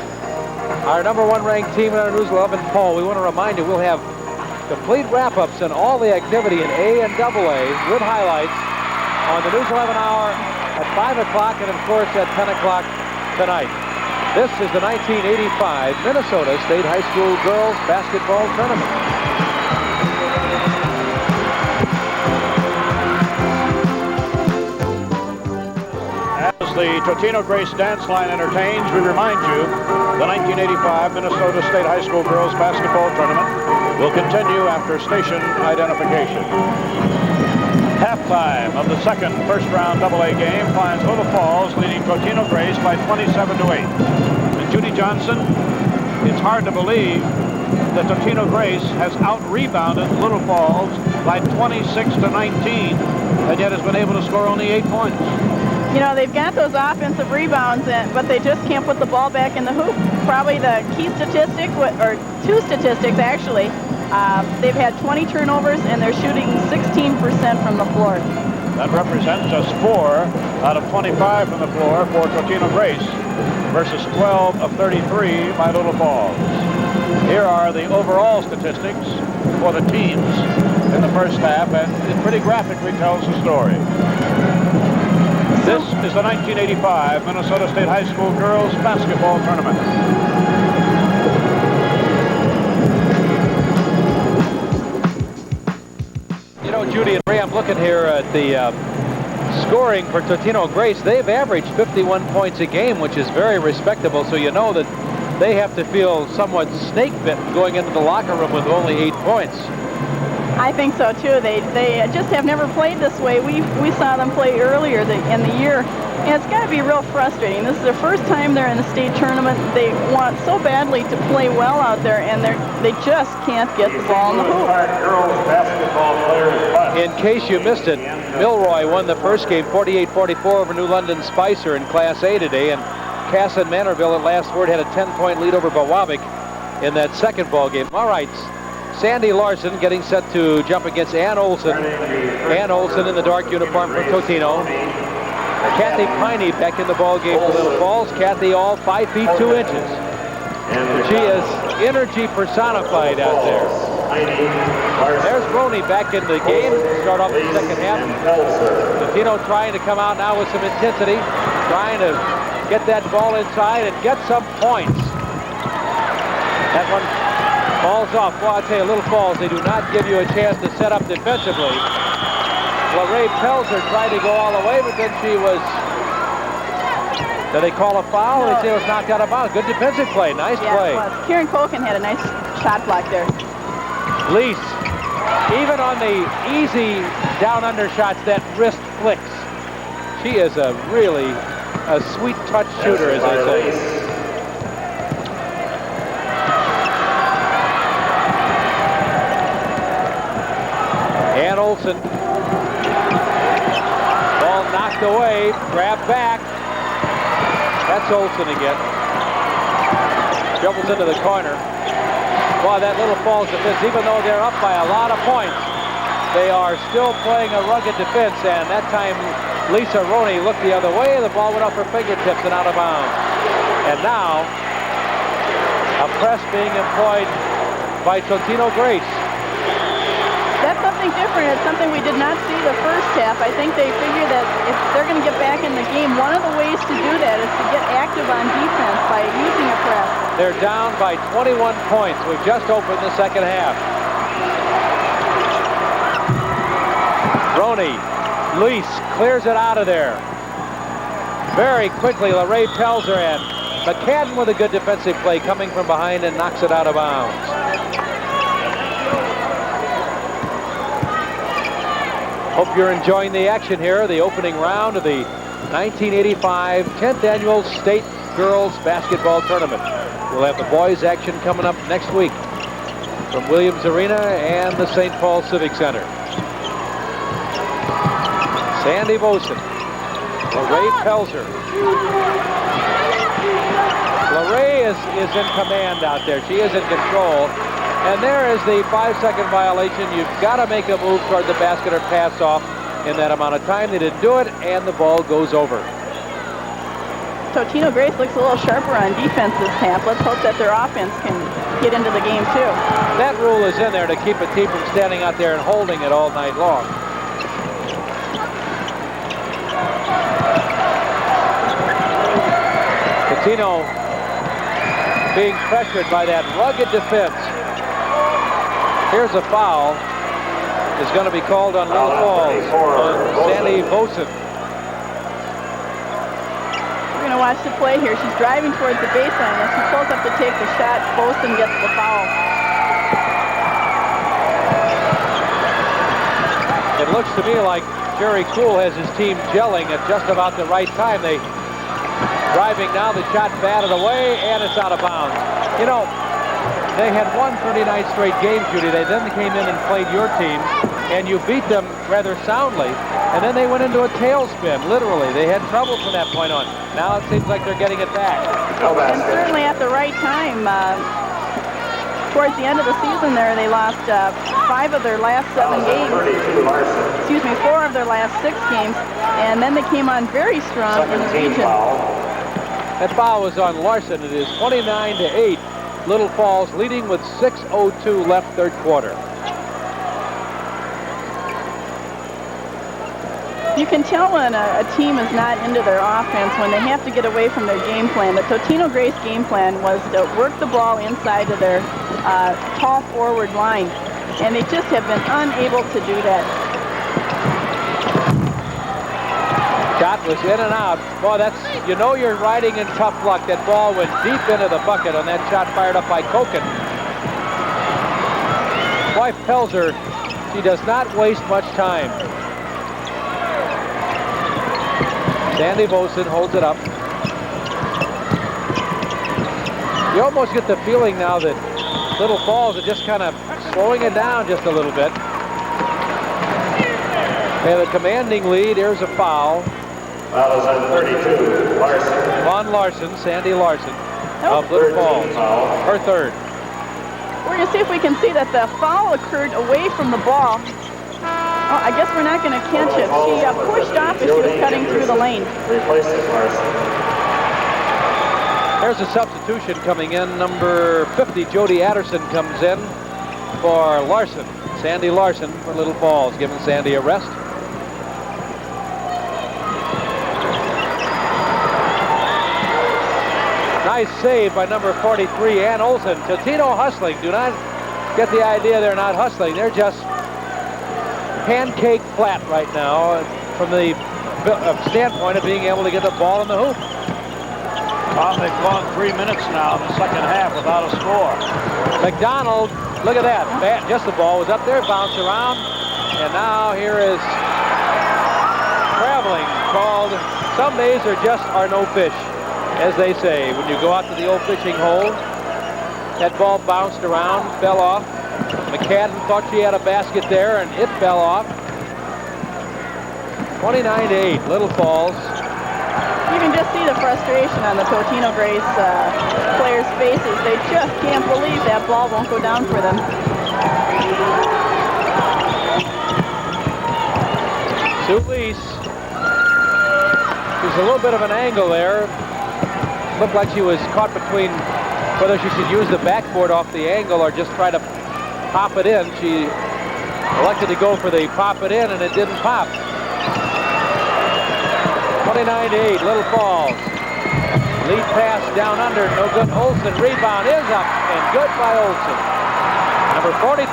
Our #1 ranked team in our News 11 poll. We want to remind you we'll have complete wrap-ups in all the activity in A and AA with highlights on the News 11 hour at 5 o'clock and, of course, at 10 o'clock tonight. This is the 1985 Minnesota State High School Girls Basketball Tournament. As the Totino Grace dance line entertains, we remind you the 1985 Minnesota State High School Girls Basketball Tournament will continue after station identification. Halftime of the second first-round AA game finds Little Falls leading Totino Grace by 27-8. And Judy Johnson, it's hard to believe that Totino Grace has out-rebounded Little Falls by 26-19, and yet has been able to score only 8 points. You know, they've got those offensive rebounds, but they just can't put the ball back in the hoop. Probably the key statistic, or two statistics actually, they've had 20 turnovers and they're shooting 16% from the floor. That represents just 4 out of 25 from the floor for Totino Grace versus 12 of 33 by Little Falls. Here are the overall statistics for the teams in the first half, and it pretty graphically tells the story. This is the 1985 Minnesota State High School Girls Basketball Tournament. You know, Judy and Ray, I'm looking here at the scoring for Totino Grace. They've averaged 51 points a game, which is very respectable, so you know that they have to feel somewhat snake-bitten going into the locker room with only 8 points. I think so too. They just have never played this way. We saw them play earlier in the year, and it's got to be real frustrating. This is their first time they're in the state tournament. They want so badly to play well out there, and they just can't get the ball in the hoop. In case you missed it, Milroy won the first game 48-44 over New London Spicer in Class A today, and Cass and Manorville at last word had a 10-point lead over Bowabic in that second ball game. All right. Sandy Larson getting set to jump against Ann Olson. Ann Olson in the dark uniform from Totino. Kathy Piney back in the ball game for Little Falls. Kathy all 5 feet 2 inches. And she is energy personified out there. There's Roney back in the game to start off the second half. Totino trying to come out now with some intensity, trying to get that ball inside and get some points. That one falls off. Well, I'll tell you, Little Falls, they do not give you a chance to set up defensively. LaRae Pelzer tried to go all the way, but then she was... Did they call a foul? No. They say it was knocked out of bounds. Good defensive play. Nice play. It was. Kieran Colkin had a nice shot block there. Lease, even on the easy down-under shots, that wrist flicks. She is a really sweet touch shooter, as I say. Ann Olson. Ball knocked away. Grab back. That's Olson again. Dribbles into the corner. Wow, that Little Falls defense, even though they're up by a lot of points, they are still playing a rugged defense, and that time Lisa Roney looked the other way. The ball went off her fingertips and out of bounds. And now, a press being employed by Totino Grace. That's something different. It's something we did not see the first half. I think they figure that if they're going to get back in the game, one of the ways to do that is to get active on defense by using a press. They're down by 21 points. We've just opened the second half. Roney, Lease clears it out of there. Very quickly, LaRae Pelzer and McCadden with a good defensive play coming from behind and knocks it out of bounds. Hope you're enjoying the action here, the opening round of the 1985 10th Annual State Girls Basketball Tournament. We'll have the boys' action coming up next week from Williams Arena and the St. Paul Civic Center. Sandy Boson LaRae Pelzer. LaRae is in command out there. She is in control. And there is the 5-second violation. You've got to make a move toward the basket or pass off in that amount of time. They didn't do it, and the ball goes over. Totino Grace looks a little sharper on defense this half. Let's hope that their offense can get into the game, too. That rule is in there to keep a team from standing out there and holding it all night long. Totino being pressured by that rugged defense. Here's a foul. Is going to be called on Little Falls on Sandy Boson. We're going to watch the play here. She's driving towards the baseline. As she pulls up to take the shot, Boson gets the foul. It looks to me like Jerry Cool has his team gelling at just about the right time. They driving now, the shot batted away, and it's out of bounds. You know, they had won 39 straight games, Judy. They then came in and played your team, and you beat them rather soundly. And then they went into a tailspin, literally. They had trouble from that point on. Now it seems like they're getting it back. And certainly at the right time. Towards the end of the season there, they lost 5 of their last 7 games. Excuse me, 4 of their last 6 games. And then they came on very strong in the region. That foul was on Larson. It is 29-8. Little Falls leading with 6:02 left, third quarter. You can tell when a team is not into their offense when they have to get away from their game plan. The Totino Grace game plan was to work the ball inside of their tall forward line, and they just have been unable to do that. Shot was in and out. Boy, that's, you know, you're riding in tough luck. That ball went deep into the bucket on that shot fired up by Koken. Wife Pelzer, she does not waste much time. Sandy Boson holds it up. You almost get the feeling now that Little Falls are just kind of slowing it down just a little bit. They have a commanding lead. Here's a foul. Foul is on 32, Larson. Von Larson, Sandy Larson of Little Falls. Her third. We're going to see if we can see that the foul occurred away from the ball. Oh, I guess we're not going to catch it. She pushed off as she was cutting through the lane. Replaces Larson. There's a substitution coming in. Number 50, Jody Adderson, comes in for Larson. Sandy Larson for Little Falls, giving Sandy a rest. Nice save by number 43, Ann Olson. Totino hustling. Do not get the idea they're not hustling. They're just pancake flat right now from the standpoint of being able to get the ball in the hoop. Well, they've gone 3 minutes now in the second half without a score. McDonald, look at that. Just the ball was up there, bounced around, and now here is traveling called. Some days there just are no fish, as they say. When you go out to the old fishing hole, that ball bounced around, fell off. McCadden thought she had a basket there, and it fell off. 29-8, Little Falls. You can just see the frustration on the Totino Grace players' faces. They just can't believe that ball won't go down for them. Sue Lease. There's a little bit of an angle there. Looked like she was caught between whether she should use the backboard off the angle or just try to pop it in. She elected to go for the pop it in, and it didn't pop. 29-8, Little Falls. Lead pass down under, no good. Olson, rebound is up, and good by Olson. Number 43,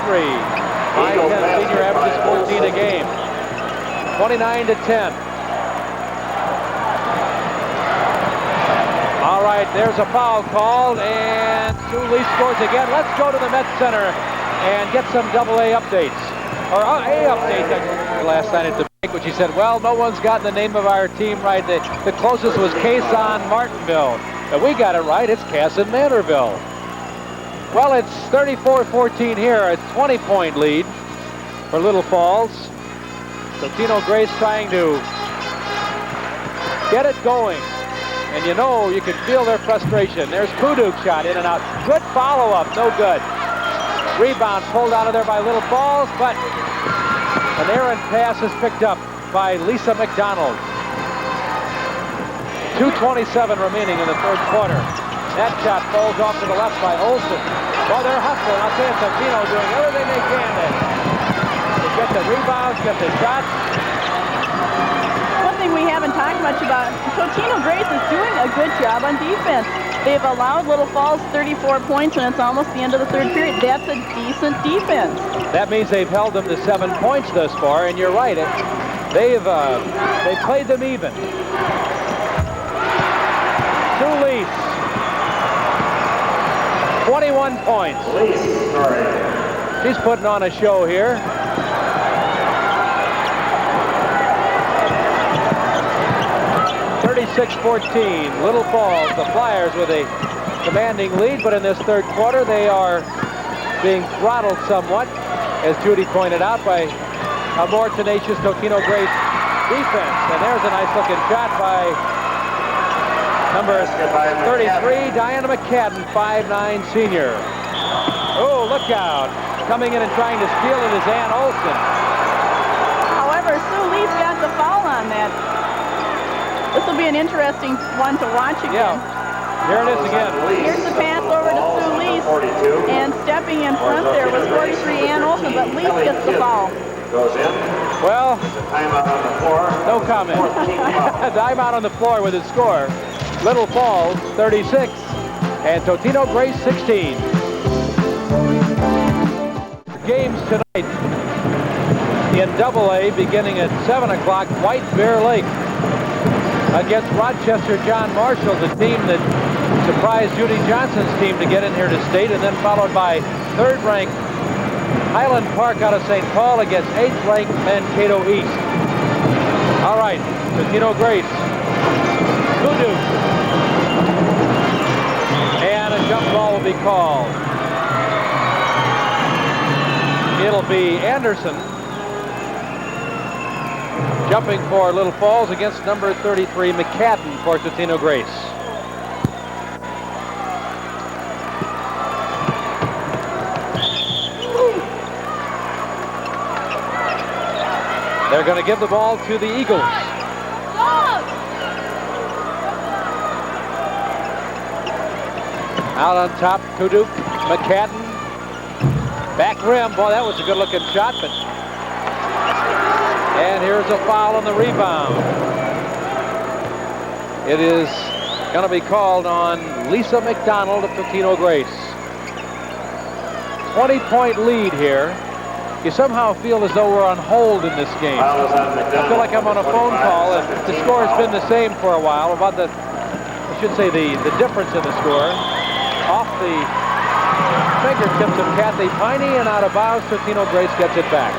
5'10", senior, averages 14 a game. 29-10. All right, there's a foul called, and Sue Lee scores again. Let's go to the Met Center and get some AA updates. Or A update last night at the break, which he said, well, no one's gotten the name of our team right. The closest was Quezon Martinville. But we got it right. It's Casson Manorville. Well, it's 34-14 here. A 20-point lead for Little Falls. Totino Grace trying to get it going. And you know, you can feel their frustration. There's Kuduk shot in and out. Good follow-up, no good. Rebound pulled out of there by Little Falls, but an errant pass is picked up by Lisa McDonald. 2:27 remaining in the third quarter. That shot falls off to the left by Olsen. Well, they're hustling. I'll tell you, Totino doing everything they can to get the rebounds, get the shots. One thing we haven't talked much about, Totino Grace is doing a good job on defense. They've allowed Little Falls 34 points, and it's almost the end of the third period. That's a decent defense. That means they've held them to 7 points thus far, and you're right. They've played them even. Sue Lease, 21 points. She's putting on a show here. (36-14). Little Falls, the Flyers with a commanding lead, but in this third quarter they are being throttled somewhat, as Judy pointed out, by a more tenacious Totino Grace defense. And there's a nice looking shot by number 33, Diana McCadden, 5'9" senior. Oh, look out. Coming in and trying to steal it is Ann Olsen. However, Sue Lee's got the foul on that. This will be an interesting one to watch again. Yeah. Here it is again. Here's the pass over to Sue Lees. And stepping in front there was 43 Ann Olsen, but Lees gets the foul. Goes in. Well, timeout on the floor. No comment. Timeout on the floor with his score. Little Falls 36 and Totino Grace 16. Games tonight in AA beginning at 7 o'clock. White Bear Lake against Rochester John Marshall, the team that surprised Judy Johnson's team to get in here to state, and then followed by third-ranked Highland Park out of St. Paul against 8th-ranked Mankato East. All right, Totino Grace. Kudu. And a jump ball will be called. It'll be Anderson jumping for Little Falls against number 33, McCadden, for Totino Grace. They're going to give the ball to the Eagles. Out on top, Kuduk, McCadden. Back rim. Boy, that was a good-looking shot, but... And here's a foul on the rebound. It is going to be called on Lisa McDonald of Totino Grace. 20-point lead here. You somehow feel as though we're on hold in this game. I feel like I'm on a phone call, and the score has been the same for a while. About the, I should say, the difference in the score. Off the fingertips of Kathy Piney and out of bounds, Totino Grace gets it back.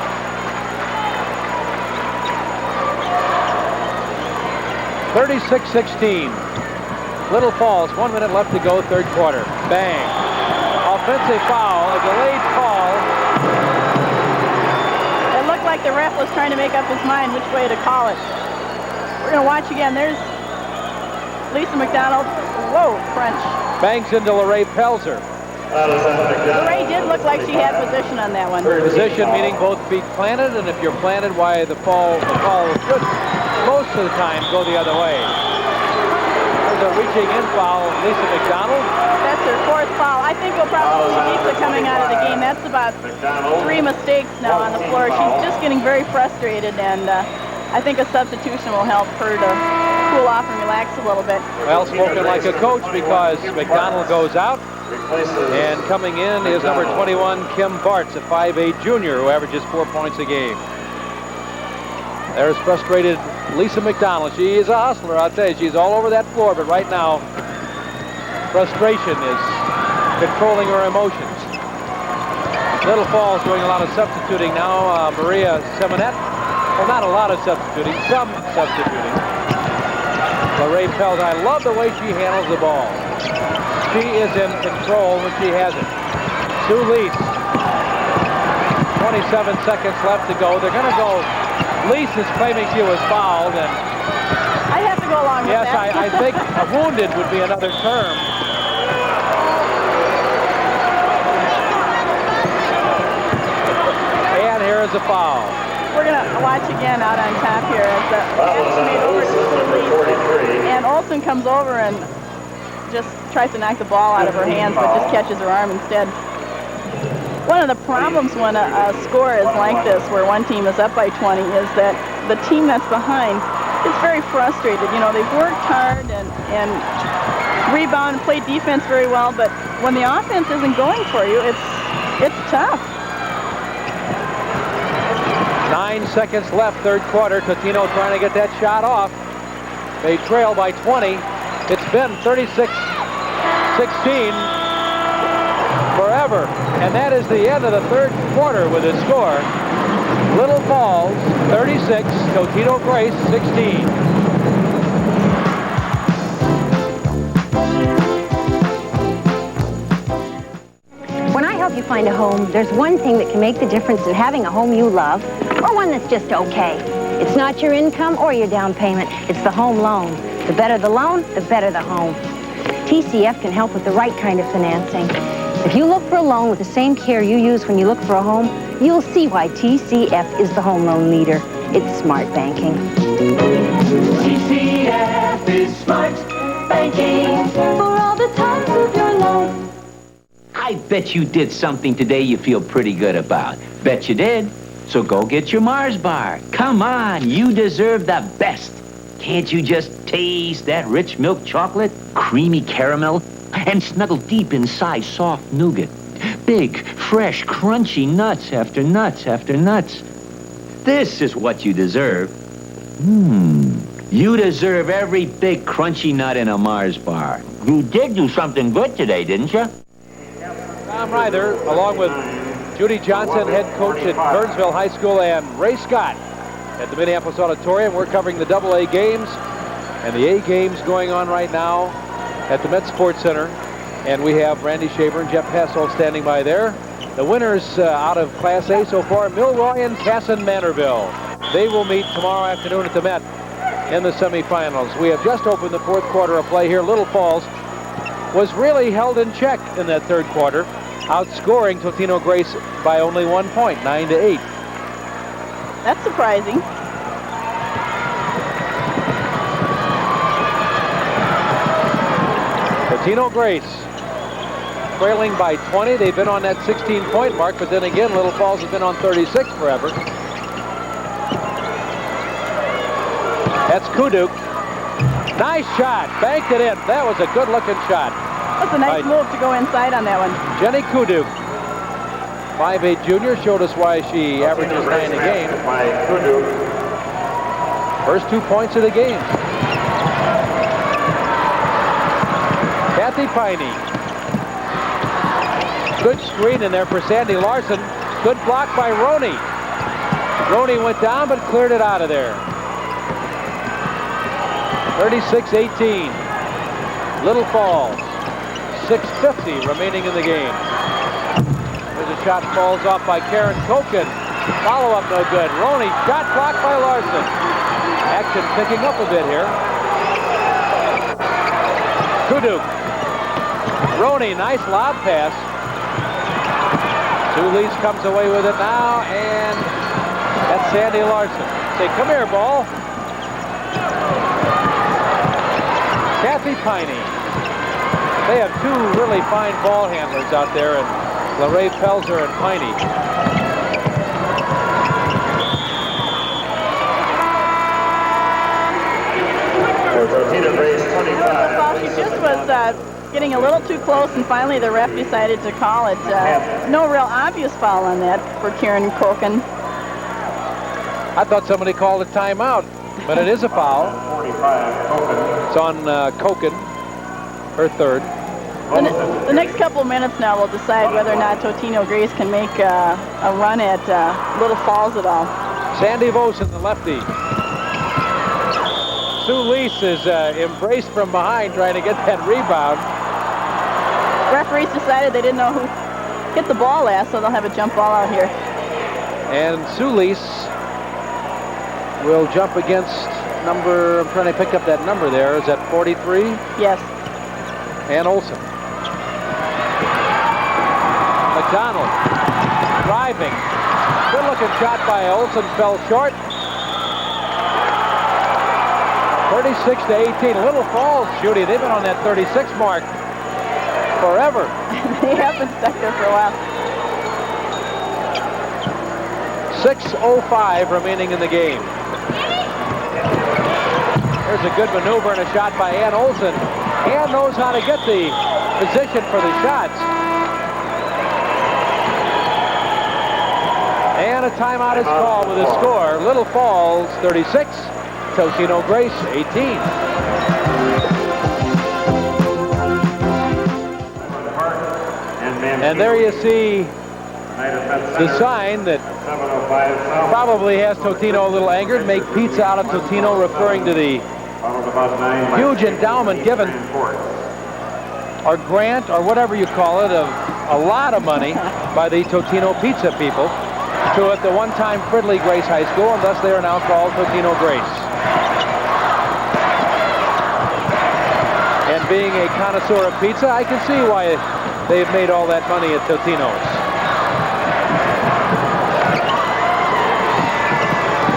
(36-16). Little Falls, 1 minute left to go, third quarter. Bang. Offensive foul, a delayed call. It looked like the ref was trying to make up his mind which way to call it. We're going to watch again. There's Lisa McDonald. Whoa, French. Bangs into Lorraine Pelzer. Lorraine did look like she had position on that one. Position meaning both feet planted, and if you're planted, why the ball should most of the time go the other way. There's a reaching in foul, Lisa McDonald. That's her fourth foul. I think we'll probably see Lisa coming out of the game. That's about 3 mistakes now on the floor. She's just getting very frustrated, and I think a substitution will help her to cool off and relax a little bit. Well spoken like a coach, because McDonald goes out, and coming in is number 21, Kim Bartz, a 5'8" junior who averages 4 points a game. There's frustrated Lisa McDonald. She is a hustler, I'll tell you. She's all over that floor, but right now, frustration is controlling her emotions. Little Falls doing a lot of substituting now. Maria Seminette. Well, not a lot of substituting, some substituting. Lorraine Pelt, I love the way she handles the ball. She is in control when she has it. Sue Lease. 27 seconds left to go. They're going to go. Lease is claiming she was fouled, and I have to go along with Yes, that. I think wounded would be another term. And here is a foul. We're going to watch again out on top here as the pass is made over to Sully. And Olsen comes over and just tries to knock the ball out of her hands, but just catches her arm instead. One of the problems when a score is like this, where one team is up by 20, is that the team that's behind is very frustrated. You know, they've worked hard and rebound and played defense very well, but when the offense isn't going for you, it's tough. 9 seconds left, third quarter. Totino trying to get that shot off. They trail by 20. It's been 36-16 forever. And that is the end of the third quarter with a score. Little Falls 36, Totino Grace 16. When I help you find a home, there's one thing that can make the difference in having a home you love, or one that's just okay. It's not your income or your down payment, it's the home loan. The better the loan, the better the home. TCF can help with the right kind of financing. If you look for a loan with the same care you use when you look for a home, you'll see why TCF is the home loan leader. It's smart banking. TCF is smart banking for all the times of your life. I bet you did something today you feel pretty good about. Bet you did. So go get your Mars bar. Come on, you deserve the best. Can't you just taste that rich milk chocolate, creamy caramel, and snuggle deep inside soft nougat? Big, fresh, crunchy nuts after nuts after nuts. This is what you deserve. You deserve every big, crunchy nut in a Mars bar. You did do something good today, didn't you? Tom Ryther, along with Judy Johnson, head coach at Burnsville High School, and Ray Scott at the Minneapolis Auditorium. We're covering the AA games and the A games going on right now at the Met Sports Center. And we have Randy Shaver and Jeff Hassel standing by there. The winners out of Class A so far, Milroy and Casson Manorville. They will meet tomorrow afternoon at the Met in the semifinals. We have just opened the fourth quarter of play here. Little Falls was really held in check in that third quarter, outscoring Totino Grace by only 1 point, 9-8. That's surprising. Totino Grace trailing by 20. They've been on that 16-point mark, but then again, Little Falls has been on 36 forever. That's Kuduk. Nice shot. Banked it in. That was a good-looking shot. That's a nice move to go inside on that one. Jenny Kuduk, 5'8" junior, showed us why she averages 9 a game. First 2 points of the game. Kathy Piney. Good screen in there for Sandy Larson. Good block by Roney. Roney went down but cleared it out of there. 36-18. Little Falls. 6:50 remaining in the game. There's a shot falls off by Karen Koken. Follow-up no good. Roney, shot blocked by Larson. Action picking up a bit here. Kuduk. Roney, nice lob pass. Solis comes away with it now, and that's Sandy Larson. Say, come here, ball. Kathy Piney. They have two really fine ball handlers out there, and LaRae Pelzer and Piney. She just was getting a little too close, and finally the ref decided to call it. No real obvious foul on that for Karen Koken. I thought somebody called a timeout, but it is a foul. It's on Koken, her third. The next couple of minutes now will decide whether or not Totino Grace can make a run at Little Falls at all. Sandy Vosen, the lefty. Sue Lease is embraced from behind trying to get that rebound. Referees decided they didn't know who hit the ball last, so they'll have a jump ball out here. And Sue Lease will jump against number, I'm trying to pick up that number there. Is that 43? Yes. Ann Olson. McDonald driving. Good looking shot by Olson, fell short. 36 to 18. Little Falls, Judy, they've been on that 36 mark forever. They have been stuck there for a while. 6:05 remaining in the game. There's a good maneuver and a shot by Ann Olson. Ann knows how to get the position for the shots. And a timeout is called with a score. Little Falls 36, Totino Grace 18. And there you see the sign that probably has Totino a little angered. Make pizza out of Totino, referring to the huge endowment given, or grant, or whatever you call it, of a lot of money by the Totino pizza people to at the one-time Fridley Grace High School, and thus they are now called Totino Grace. And being a connoisseur of pizza, I can see why they've made all that money at Totino's.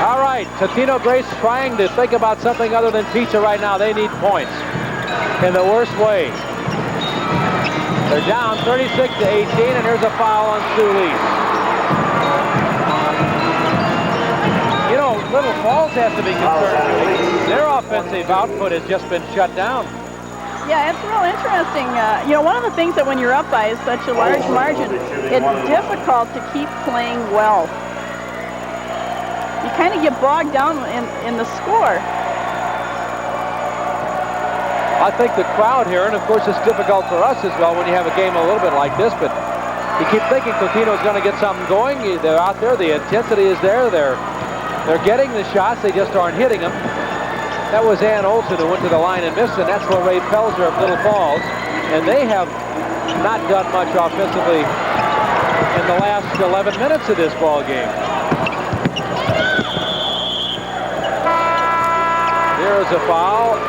All right, Totino Grace trying to think about something other than pizza right now. They need points in the worst way. They're down 36 to 18, and here's a foul on Sue Lease. You know, Little Falls has to be concerned, Judy. Their offensive output has just been shut down. Yeah, it's real interesting. You know, one of the things that when you're up by is such a large margin, it's difficult to keep playing well. You kind of get bogged down in the score. I think the crowd here, and of course it's difficult for us as well when you have a game a little bit like this, but you keep thinking Totino's going to get something going. They're out there, the intensity is there, they're getting the shots, they just aren't hitting them. That was Ann Olson who went to the line and missed, and that's for Ray Pelzer of Little Falls. And they have not done much offensively in the last 11 minutes of this ball game. There is a foul.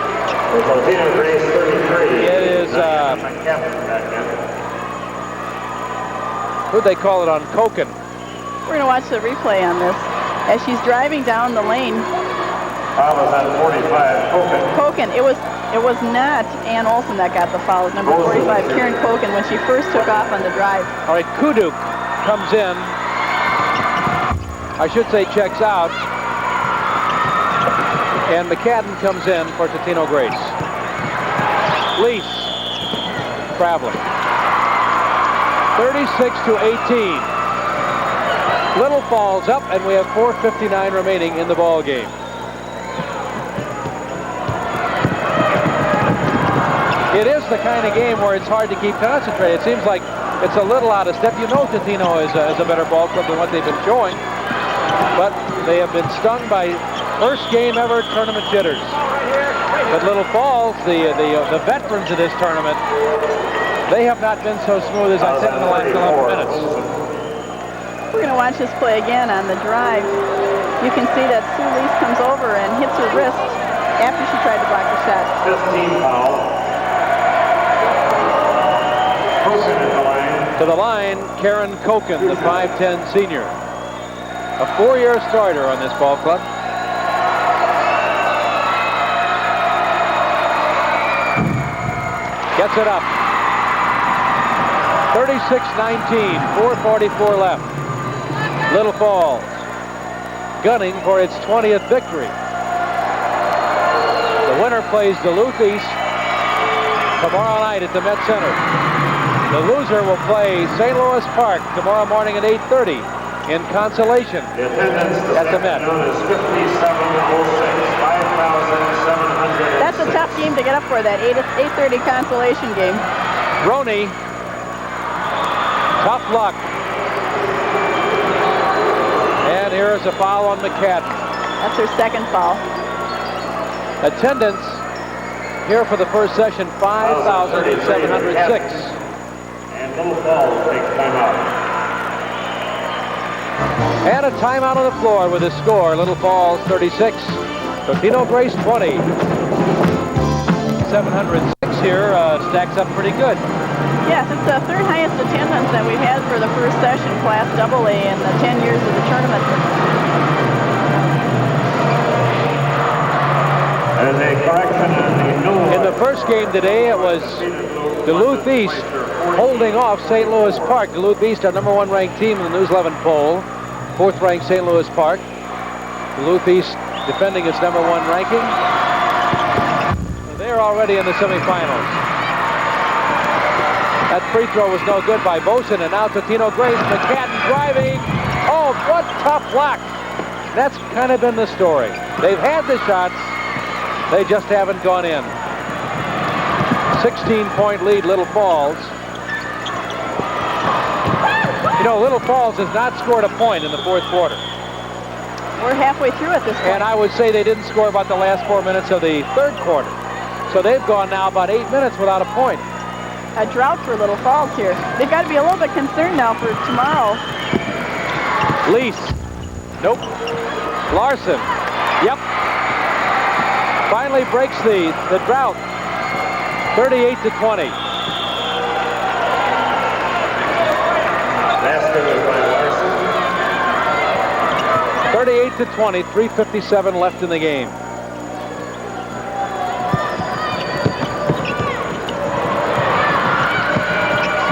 It is, who'd they call it on Koken? We're going to watch the replay on this. As she's driving down the lane, Foul was on 45, Koken. It was not Ann Olson that got the foul. It was number 45, Karen Koken, when she first took off on the drive. All right, Kuduk comes in. I should say checks out. And McCadden comes in for Totino Grace. Lease traveling. 36 to 18. Little Falls up, and we have 4:59 remaining in the ball game. It is the kind of game where it's hard to keep concentrated. It seems like it's a little out of step. You know Totino is a better ball club than what they've been showing, but they have been stung by first game ever tournament jitters. But Little Falls, the veterans of this tournament, they have not been so smooth as I said in the last 11 minutes. We're going to watch this play again on the drive. You can see that Sue Lease comes over and hits her wrist after she tried to block the shot. 15 foul. To the line, Karen Koken, the 5'10 senior. A 4-year starter on this ball club. Gets it up. 36-19, 4:44 left. Little Falls gunning for its 20th victory. The winner plays Duluth East tomorrow night at the Met Center. The loser will play St. Louis Park tomorrow morning at 8:30 in consolation at the Met. That's a tough game to get up for, that 8:30 consolation game. Roney, tough luck. And here is a foul on McCadden. That's her second foul. Attendance here for the first session, 5,706. And Little Falls takes timeout. And a timeout on the floor with a score. Little Falls 36, Totino Grace 20. 706 here, stacks up pretty good. Yes, it's the third highest attendance that we've had for the first session, Class AA, in the 10 years of the tournament. There's a correction on the no. In the first game today, it was Duluth East holding off St. Louis Park. Duluth East, our #1 ranked team in the News 11 poll. 4th ranked St. Louis Park. Duluth East defending its #1 ranking. They're already in the semifinals. That free throw was no good by Boson, and now Totino Grace. McCadden driving. Oh, what tough luck. That's kind of been the story. They've had the shots. They just haven't gone in. 16-point lead, Little Falls. You know, Little Falls has not scored a point in the 4th quarter. We're halfway through at this point. And I would say they didn't score about the last 4 minutes of the 3rd quarter. So they've gone now about 8 minutes without a point. A drought for Little Falls here. They've got to be a little bit concerned now for tomorrow. Lease. Nope. Larson. Yep. Finally breaks the drought. 38-20. Basket is by Larson. 38-20, 3:57 left in the game.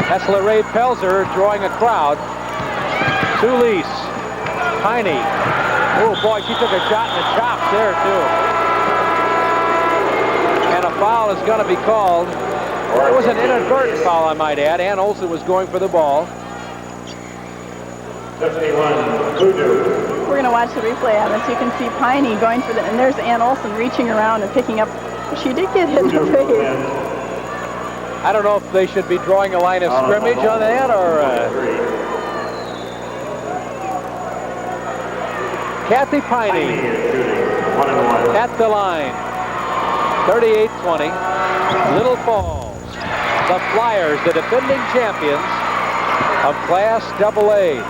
That's LaRae Pelzer drawing a crowd. To Lease. Piney. Oh boy, she took a shot in the chops there too. And a foul is going to be called. It was an inadvertent foul, I might add. Ann Olson was going for the ball. 51, Kudu. We're going to watch the replay on this. You can see Piney going for the, and there's Ann Olson reaching around and picking up. She did get hit in the face. I don't know if they should be drawing a line of scrimmage on that or... Kathy Piney at the line. 38-20. Little Falls. The Flyers, the defending champions of Class AA.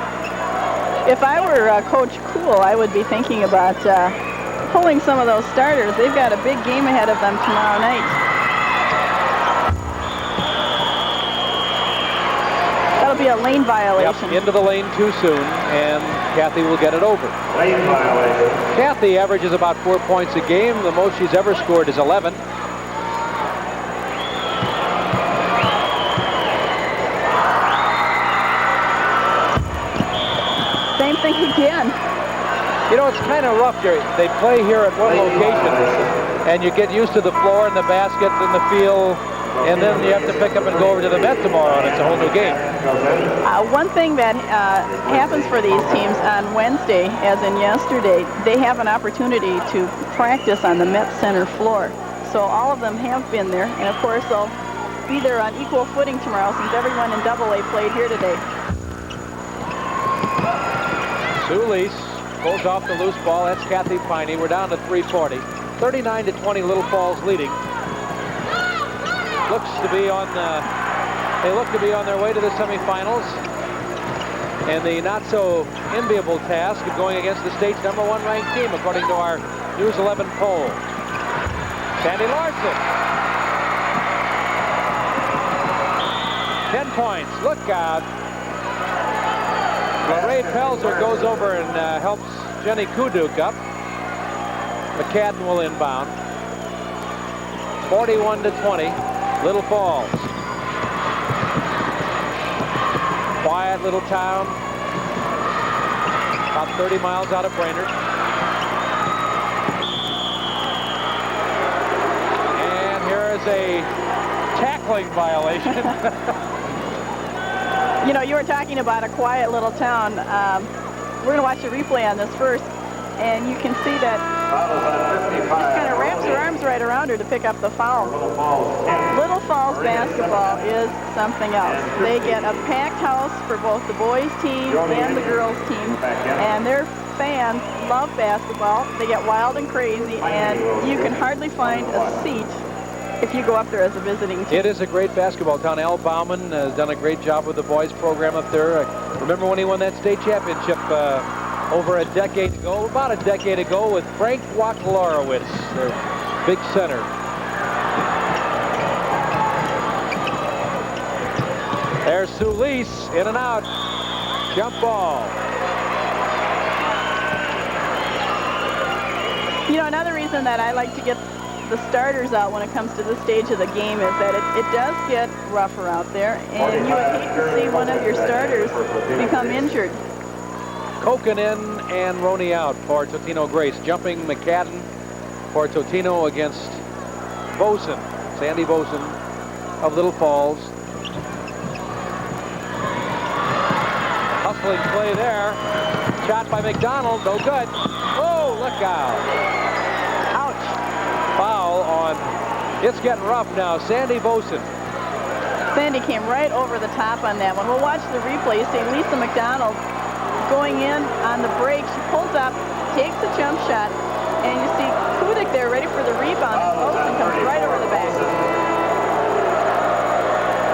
If I were Coach Cool, I would be thinking about pulling some of those starters. They've got a big game ahead of them tomorrow night. That'll be a lane violation. Yep, into the lane too soon, and Kathy will get it over. Lane violation. Kathy averages about 4 points a game. The most she's ever scored is 11. Same thing again. You know, it's kind of rough here. They play here at one location, and you get used to the floor and the basket and the field, and then you have to pick up and go over to the net tomorrow, and it's a whole new game. One thing that happens for these teams on Wednesday, as in yesterday, they have an opportunity to practice on the Met Center floor. So all of them have been there, and of course they'll be there on equal footing tomorrow since everyone in AA played here today. Sue Lease pulls off the loose ball. That's Kathy Piney. We're down to 3:40. 39-20, Little Falls leading. Looks to be on. They look to be on their way to the semifinals, and the not so enviable task of going against the state's #1 ranked team, according to our News 11 poll. Sandy Larson. 10 points. Look out. LaRae Pelzer goes over and helps Jenny Kuduk up. McCadden will inbound. 41-20, Little Falls. Quiet little town, about 30 miles out of Brainerd. And here is a tackling violation. You know, you were talking about a quiet little town. We're going to watch a replay on this first, and you can see that she just kind of wraps her arms right around her to pick up the foul. Little Falls basketball is something else. They get a packed house for both the boys' team and the girls' team, and their fans love basketball. They get wild and crazy, and you can hardly find a seat if you go up there as a visiting team. It is a great basketball town. Al Bauman has done a great job with the boys program up there. Remember when he won that state championship over a decade ago, about a decade ago, with Frank Wachlarowitz, their big center. There's Solis, in and out. Jump ball. You know, another reason that I like to get the starters out when it comes to this stage of the game is that it does get rougher out there, and you would hate to see one of your starters become injured. Kokkonen and Roney out for Totino Grace. Jumping McCadden for Totino against Boson. Sandy Boson of Little Falls. Hustling play there. Shot by McDonald, no good. Oh, look out. Ouch. Foul on, it's getting rough now, Sandy Boson. Sandy came right over the top on that one. We'll watch the replay. You see Lisa McDonald going in on the break. She pulls up, takes a jump shot, and you see Kudik there ready for the rebound, and Boson comes right over the back.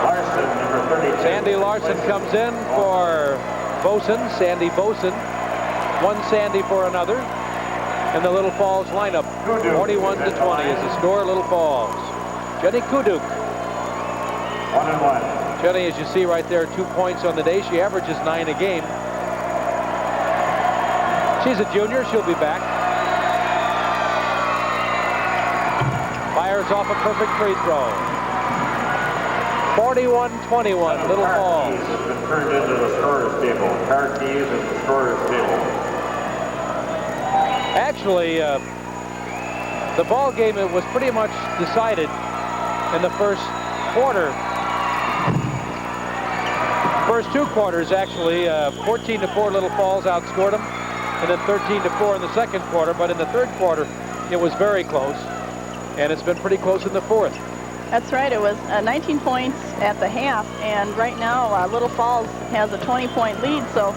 Larson, number 32. Sandy Larson comes in for Boson, Sandy Boson. One Sandy for another. And the Little Falls lineup, 41-20 is the score, Little Falls. Jenny Kuduk. 1-1. Jenny, as you see right there, 2 points on the day. She averages 9 a game. She's a junior, she'll be back. Fires off a perfect free throw. 41-21, Little Falls. Car keys has been turned into the scorer's table. Car keys is the scorer's table. Actually, the ball game, it was pretty much decided in the first quarter. First 2 quarters, actually, 14-4 Little Falls outscored them, and then 13-4 in the second quarter. But in the third quarter, it was very close, and it's been pretty close in the fourth. That's right. It was 19 points at the half, and right now Little Falls has a 20-point lead, so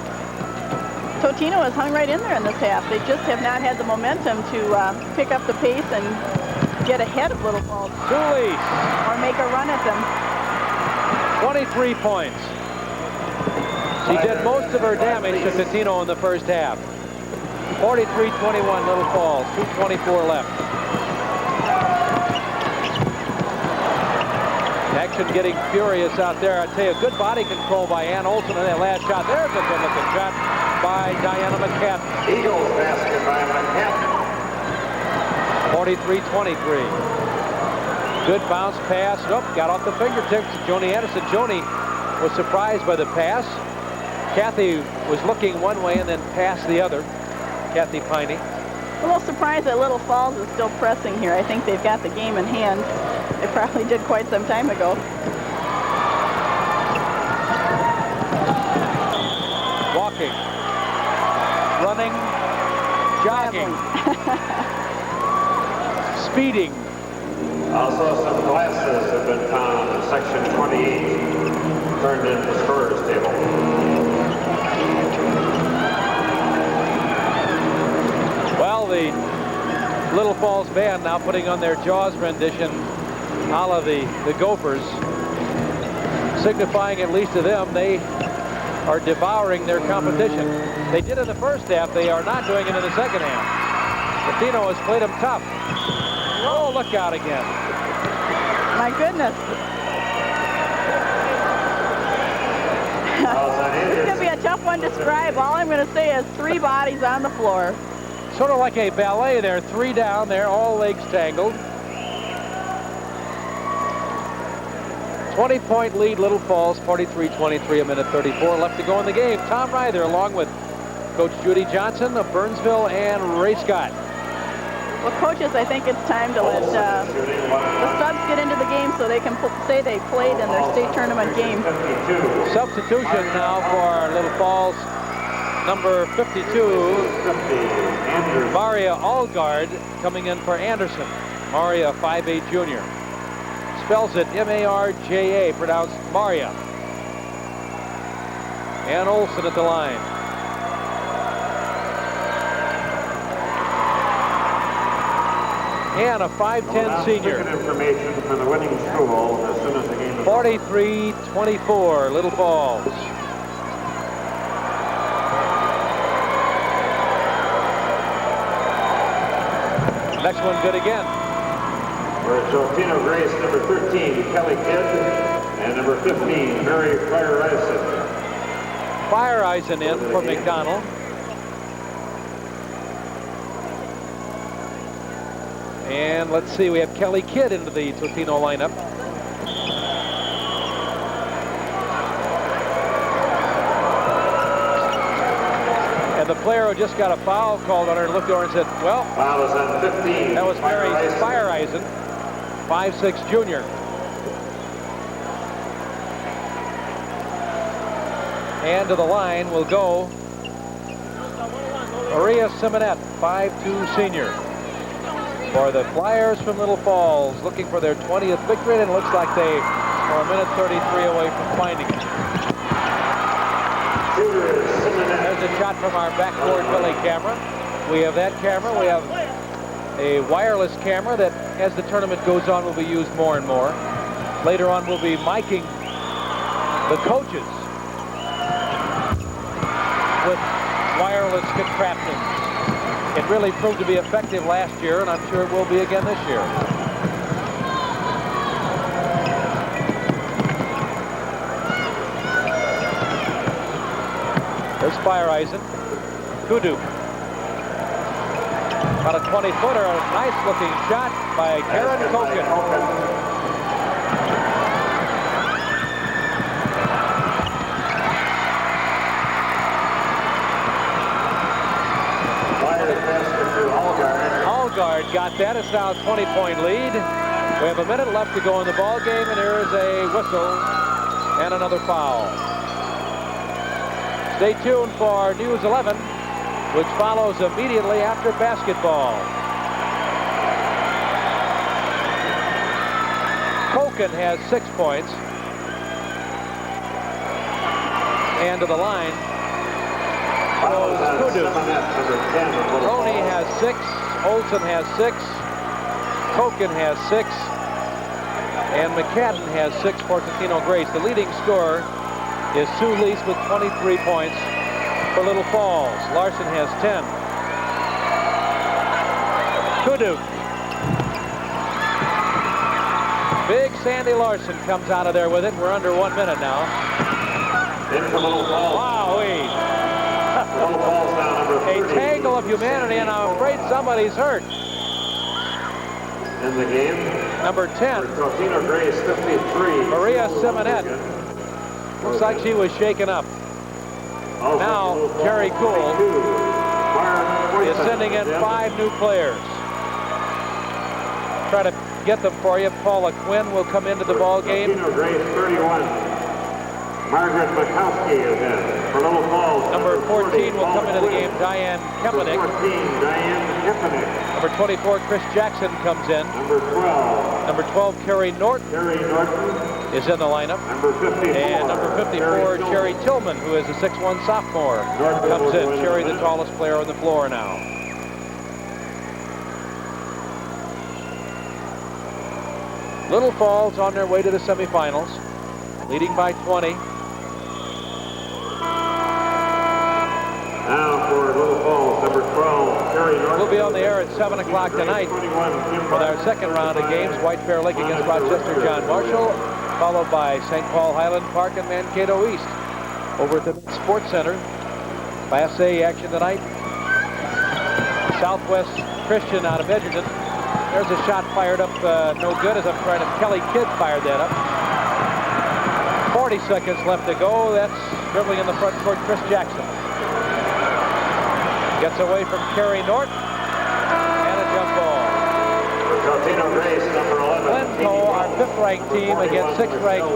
Totino has hung right in there in this half. They just have not had the momentum to pick up the pace and get ahead of Little Falls. Dooley. Or make a run at them. 23 points. She did most of her damage to Totino in the first half. 43-21 Little Falls, 2:24 left. Action getting furious out there. I tell you, good body control by Ann Olson on that last shot. There's a good-looking shot by Diana McCadden. Eagles basket by McCadden. 43-23. Good bounce pass. Nope, got off the fingertips of Joni Anderson. Joni was surprised by the pass. Kathy was looking one way and then passed the other. Kathy Piney. A little surprised that Little Falls is still pressing here. I think they've got the game in hand. They probably did quite some time ago. Walking, running, jogging, speeding. Also, some glasses have been found in section 28, turned into the scorer's table. Well, the Little Falls band now putting on their Jaws rendition a la the Gophers, signifying at least to them they are devouring their competition. They did in the first half. They are not doing it in the second half. Totino has played them tough. Oh, look out again. My goodness. This is going to be a tough one to describe. All I'm going to say is 3 bodies on the floor. Sort of like a ballet there. 3 down there, all legs tangled. 20-point lead, Little Falls, 43-23, a minute 34 left to go in the game. Tom Ryther along with Coach Judy Johnson of Burnsville and Ray Scott. Well, coaches, I think it's time to let the subs get into the game so they can say they played in their state tournament game. Substitution now for Little Falls. Number 52, Maria Allgard coming in for Anderson. Maria, 5'8" junior. Spells it M-A-R-J-A, pronounced Maria. Ann Olson at the line. Ann, a 5'10" senior. Information for the winning school as soon as the game is 43-24, Little Falls. Next one good again. For Totino Grace, number 13, Kelly Kidd, and number 15, Mary Feiereisen. Feiereisen in for McDonald. And let's see, we have Kelly Kidd into the Totino lineup. And the player who just got a foul called on her looked over and said, well, foul is on 15. That was Mary Feiereisen, 5'6" junior. And to the line will go Maria Simonette, 5'2" senior. For the Flyers from Little Falls, looking for their 20th victory, and it looks like they are a minute 33 away from finding it. There's a shot from our backboard Billy camera. We have that camera. We have a wireless camera that, as the tournament goes on, will be used more and more. Later on, we'll be miking the coaches with wireless contraptions. It really proved to be effective last year, and I'm sure it will be again this year. There's Feiereisen. Kudu. About a 20-footer, a nice-looking shot by Karen Koken. Allgard got that. It's now a 20-point lead. We have a minute left to go in the ball game, and here is a whistle and another foul. Stay tuned for News 11, which follows immediately after basketball. Koken has 6 points. And to the line goes Kudu. Roney has 6. Olsen has 6. Koken has 6. And McCadden has 6 for Totino Grace. The leading scorer is Sue Lease with 23 points for Little Falls. Larson has 10. Kudu. Big Sandy Larson comes out of there with it. We're under 1 minute now. Wowee. A tangle of humanity, and I'm afraid somebody's hurt. In the game, number 10, Totino Grace, 53. Maria Simonette. Looks like she was shaken up. Now, Jerry Cool is sending in 5 new players. Try to get them for you. Paula Quinn will come into the ball game. Totino Grace, 31. Margaret Bukowski is in for Little Falls. Number 14 will come into the game, Diane Kemenick. Number 14, Diane Kemenick. Number 24, Chris Jackson comes in. Number 12. Number 12, Carrie Norton. Carrie Norton is in the lineup. Number 54. And number 54, Sherry Tillman, who is a 6'1" sophomore, comes in. Sherry, the tallest player on the floor now. Little Falls on their way to the semifinals, leading by 20. Now for Little Falls, number 12, Carrie Norton. We'll be on the air at 7 o'clock tonight with our second round of games. White Bear Lake against Rochester John Marshall, followed by St. Paul Highland Park and Mankato East. Over at the Sports Center, Class A action tonight. Southwest Christian out of Edgerton. There's a shot fired up, no good, as I'm trying to. Kelly Kidd fired that up. 40 seconds left to go. That's dribbling in the front court, Chris Jackson. Gets away from Carrie Norton. And a jump ball. Totino Grace, number 11. Glencoe, our 5th-ranked team, against 6th-ranked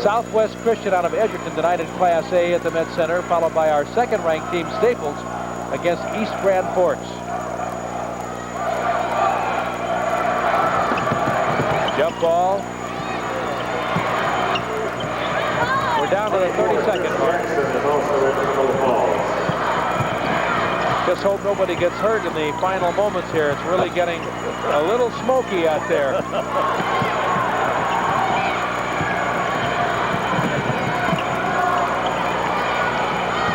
Southwest Christian out of Edgerton tonight in Class A at the Med Center, followed by our 2nd-ranked team, Staples, against East Grand Forks. Jump ball. We're down to the 30-second mark. Just hope nobody gets hurt in the final moments here. It's really getting a little smoky out there.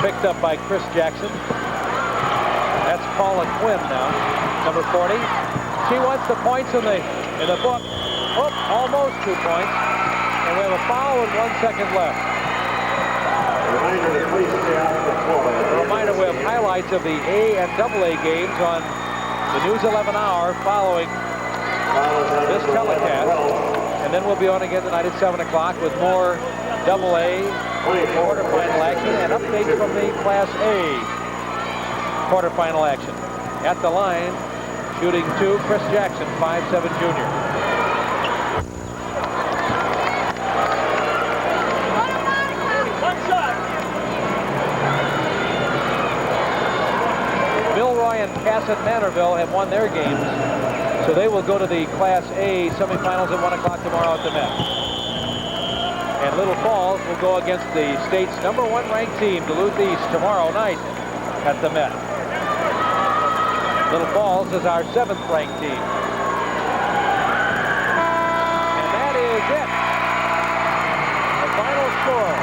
Picked up by Chris Jackson. That's Paula Quinn now. number 40. She wants the points in the book. Oh, almost 2 points. And we have a foul with 1 second left. A reminder, we have highlights of the A and AA games on the News 11 hour following this telecast. And then we'll be on again tonight at 7 o'clock with more AA quarterfinal action and updates from the Class A quarterfinal action. At the line, shooting 2, Chris Jackson, 5'7" junior. Milroy and Cassett Manorville have won their games, so they will go to the Class A semifinals at 1 o'clock tomorrow at the Met. And Little Falls will go against the state's #1 ranked team, Duluth East, tomorrow night at the Met. Little Falls is our 7th ranked team. And that is it. The final score.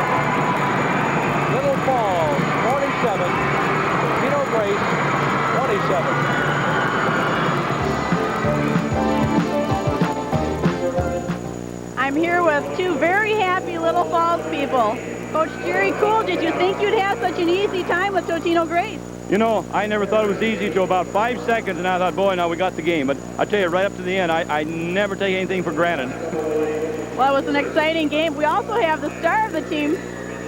Little Falls 47, Totino Grace 27. I'm here with 2 very happy Little Falls people. Coach Jerry Cool, did you think you'd have such an easy time with Totino Grace? You know, I never thought it was easy until about 5 seconds, and I thought, boy, now we got the game. But I tell you, right up to the end, I never take anything for granted. Well, it was an exciting game. We also have the star of the team,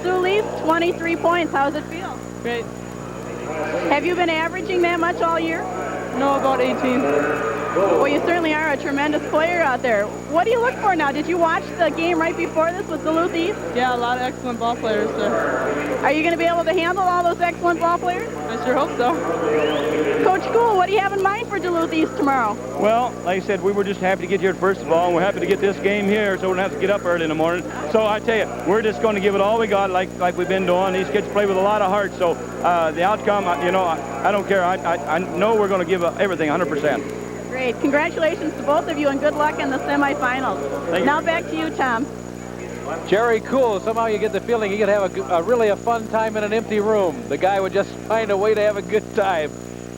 Sue Leaf, 23 points. How's it feel? Great. Have you been averaging that much all year? No, about 18. Well, you certainly are a tremendous player out there. What do you look for now? Did you watch the game right before this with Duluth East? Yeah, a lot of excellent ball players there. Are you going to be able to handle all those excellent ball players? I sure hope so. Coach Cool, what do you have in mind for Duluth East tomorrow? Well, like I said, we were just happy to get here first of all, and we're happy to get this game here so we don't have to get up early in the morning. So I tell you, we're just going to give it all we got like we've been doing. These kids play with a lot of heart, so the outcome, I don't care. I know we're going to give everything 100%. Great. Congratulations to both of you and good luck in the semifinals. Now back to you, Tom. Jerry Cool, somehow you get the feeling he could have a really fun time in an empty room. The guy would just find a way to have a good time.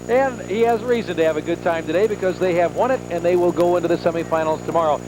And he has reason to have a good time today because they have won it and they will go into the semifinals tomorrow.